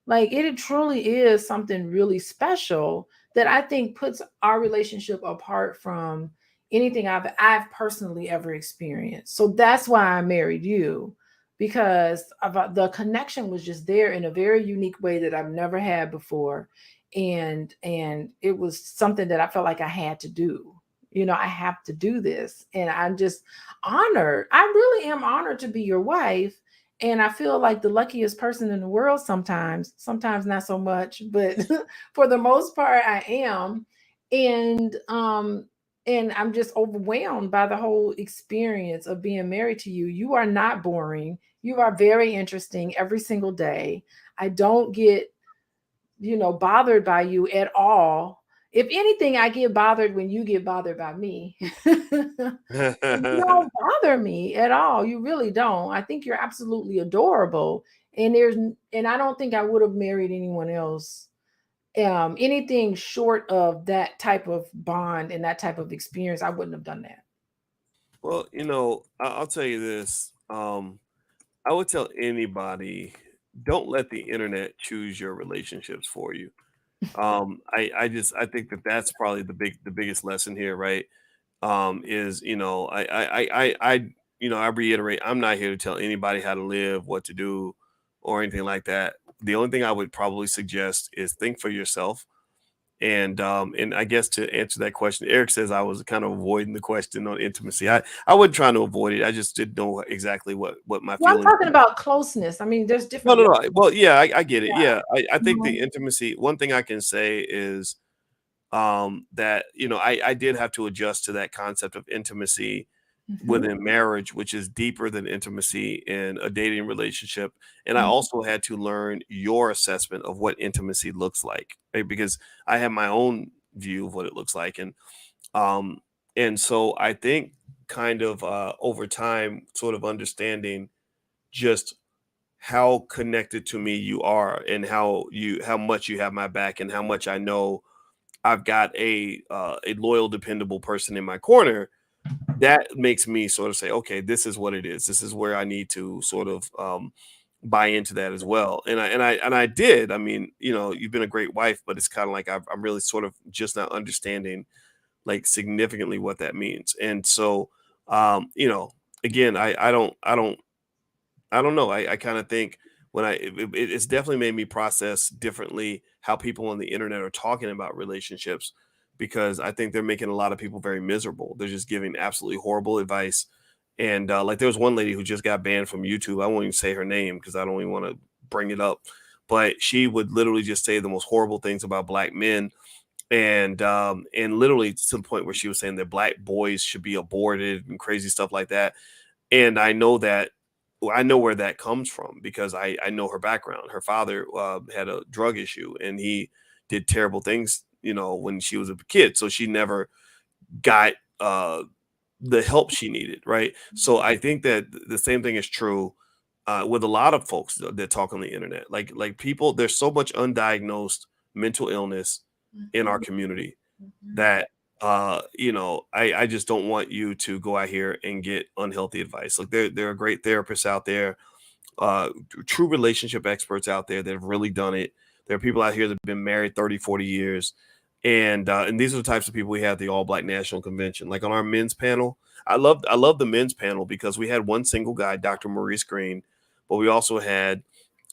Like it truly is something really special that I think puts our relationship apart from anything I've personally ever experienced. So that's why I married you because the connection was just there in a very unique way that I've never had before. And it was something that I felt like I had to do. I have to do this. And I'm just honored. I really am honored to be your wife, and I feel like the luckiest person in the world sometimes not so much, but for the most part I am. And I'm just overwhelmed by the whole experience of being married to you. You are not boring. You are very interesting every single day. I don't get, bothered by you at all. If anything, I get bothered when you get bothered by me. You don't bother me at all. You really don't. I think you're absolutely adorable. And I don't think I would have married anyone else. Anything short of that type of bond and that type of experience, I wouldn't have done that. Well, I'll tell you this. I would tell anybody, don't let the internet choose your relationships for you. I think that that's probably the biggest lesson here, right? Is I reiterate, I'm not here to tell anybody how to live, what to do, or anything like that. The only thing I would probably suggest is think for yourself. And I guess to answer that question, Eric says I was kind of avoiding the question on intimacy. I wasn't trying to avoid it. I just didn't know exactly what my Well, I'm feelings talking were. about closeness. I mean, there's No, different no, levels. no. Well, yeah, I get it. Yeah. Yeah, I think Mhm. the intimacy. One thing I can say is that I did have to adjust to that concept of intimacy Mhm. within marriage, which is deeper than intimacy in a dating relationship. And I Mhm. also had to learn your assessment of what intimacy looks like, right? Because I have my own view of what it looks like. Um, and so I think kind of over time, sort of understanding just how connected to me you are and how much you have my back and how much I know I've got a loyal, dependable person in my corner, that makes me sort of say, okay, this is what it is. This is where I need to sort of buy into that as well. And I did. I mean, you've been a great wife, but it's kind of like I'm really sort of just not understanding like significantly what that means. And so, again, I don't. I don't know. I kind of think when it's definitely made me process differently how people on the internet are talking about relationships, because I think they're making a lot of people very miserable. They're just giving absolutely horrible advice. And like there was one lady who just got banned from YouTube. I won't even say her name because I don't even want to bring it up. But she would literally just say the most horrible things about black men, and literally to the point where she was saying that black boys should be aborted and crazy stuff like that. And I know where that comes from because I know her background. Her father had a drug issue and he did terrible things, when she was a kid. So she never got the help she needed, right? So I think that the same thing is true with a lot of folks that talk on the internet. Like people, there's so much undiagnosed mental illness in our Mhm. community Mhm. that I just don't want you to go out here and get unhealthy advice. Like there are great therapists out there, true relationship experts out there that have really done it. There are people out here that have been married 30, 40 years. And these are the types of people we had at the All Black National Convention. Like on our men's panel, I love the men's panel because we had one single guy, Dr. Maurice Green, but we also had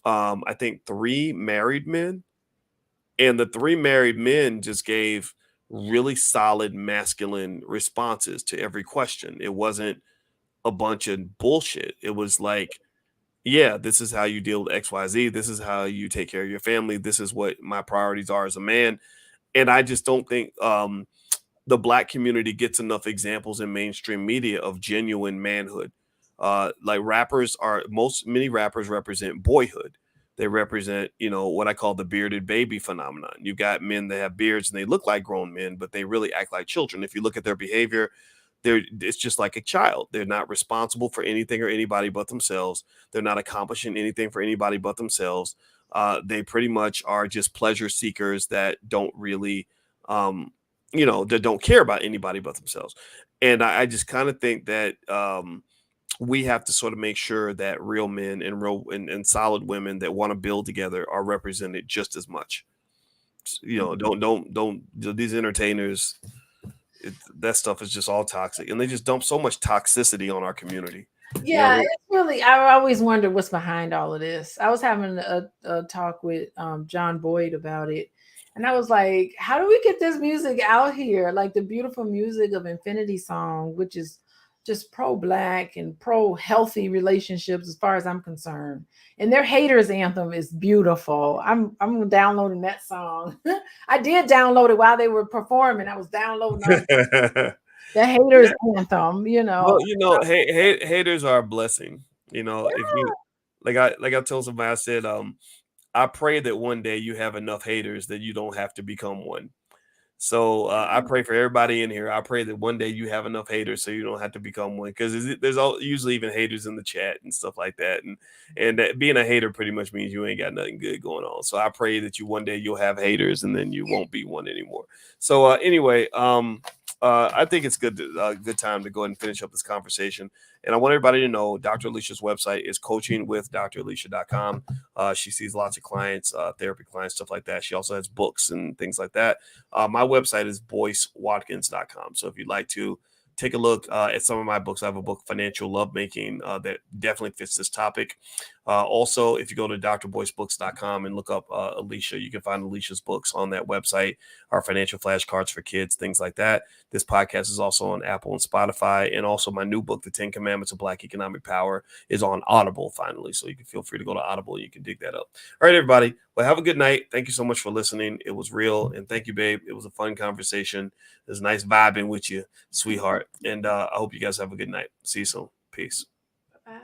I think three married men, and the three married men just gave really solid masculine responses to every question. It wasn't a bunch of bullshit. It was like, yeah, this is how you deal with XYZ. This is how you take care of your family. This is what my priorities are as a man. And I just don't think the black community gets enough examples in mainstream media of genuine manhood. Like rappers are many rappers represent boyhood. They represent, what I call the bearded baby phenomenon. You got men that have beards and they look like grown men, but they really act like children. If you look at their behavior, it's just like a child. They're not responsible for anything or anybody but themselves. They're not accomplishing anything for anybody but themselves. They pretty much are just pleasure seekers that don't really um, that don't care about anybody but themselves. And I just kind of think that we have to sort of make sure that real men and and solid women that want to build together are represented just as much. Don't these entertainers. That stuff is just all toxic, and they just dump so much toxicity on our community. You Yeah, know, it's really, I always wonder what's behind all of this. I was having a talk with John Boyd about it. And I was like, how do we get this music out here? Like the beautiful music of Infinity Song, which is just pro black and pro healthy relationships as far as I'm concerned. And their haters anthem is beautiful. I'm downloading that song. I did download it while they were performing. I was downloading all the haters yeah. anthem, Well, haters are a blessing. If you like I told somebody, I said, I pray that one day you have enough haters that you don't have to become one. So I pray for everybody in here. I pray that one day you have enough haters so you don't have to become one, because usually even haters in the chat and stuff like that. And that being a hater pretty much means you ain't got nothing good going on. So I pray that you one day you'll have haters and then you won't be one anymore. So anyway, I think it's good time to go ahead and finish up this conversation. And I want everybody to know Dr. Alicia's website is coachingwithdralicia.com. She sees lots of clients, therapy clients, stuff like that. She also has books and things like that. My website is boycewatkins.com. So if you'd like to take a look at some of my books, I have a book, Financial Lovemaking, that definitely fits this topic. Also, if you go to drboycebooks.com and look up Alicia, you can find Alicia's books on that website, our financial flashcards for kids, things like that. This podcast is also on Apple and Spotify. And also my new book, The 10 Commandments of Black Economic Power, is on Audible finally. So you can feel free to go to Audible. You can dig that up. All right, everybody. Well, have a good night. Thank you so much for listening. It was real. And thank you, babe. It was a fun conversation. It was nice vibing with you, sweetheart. And I hope you guys have a good night. See you soon. Peace. Bye.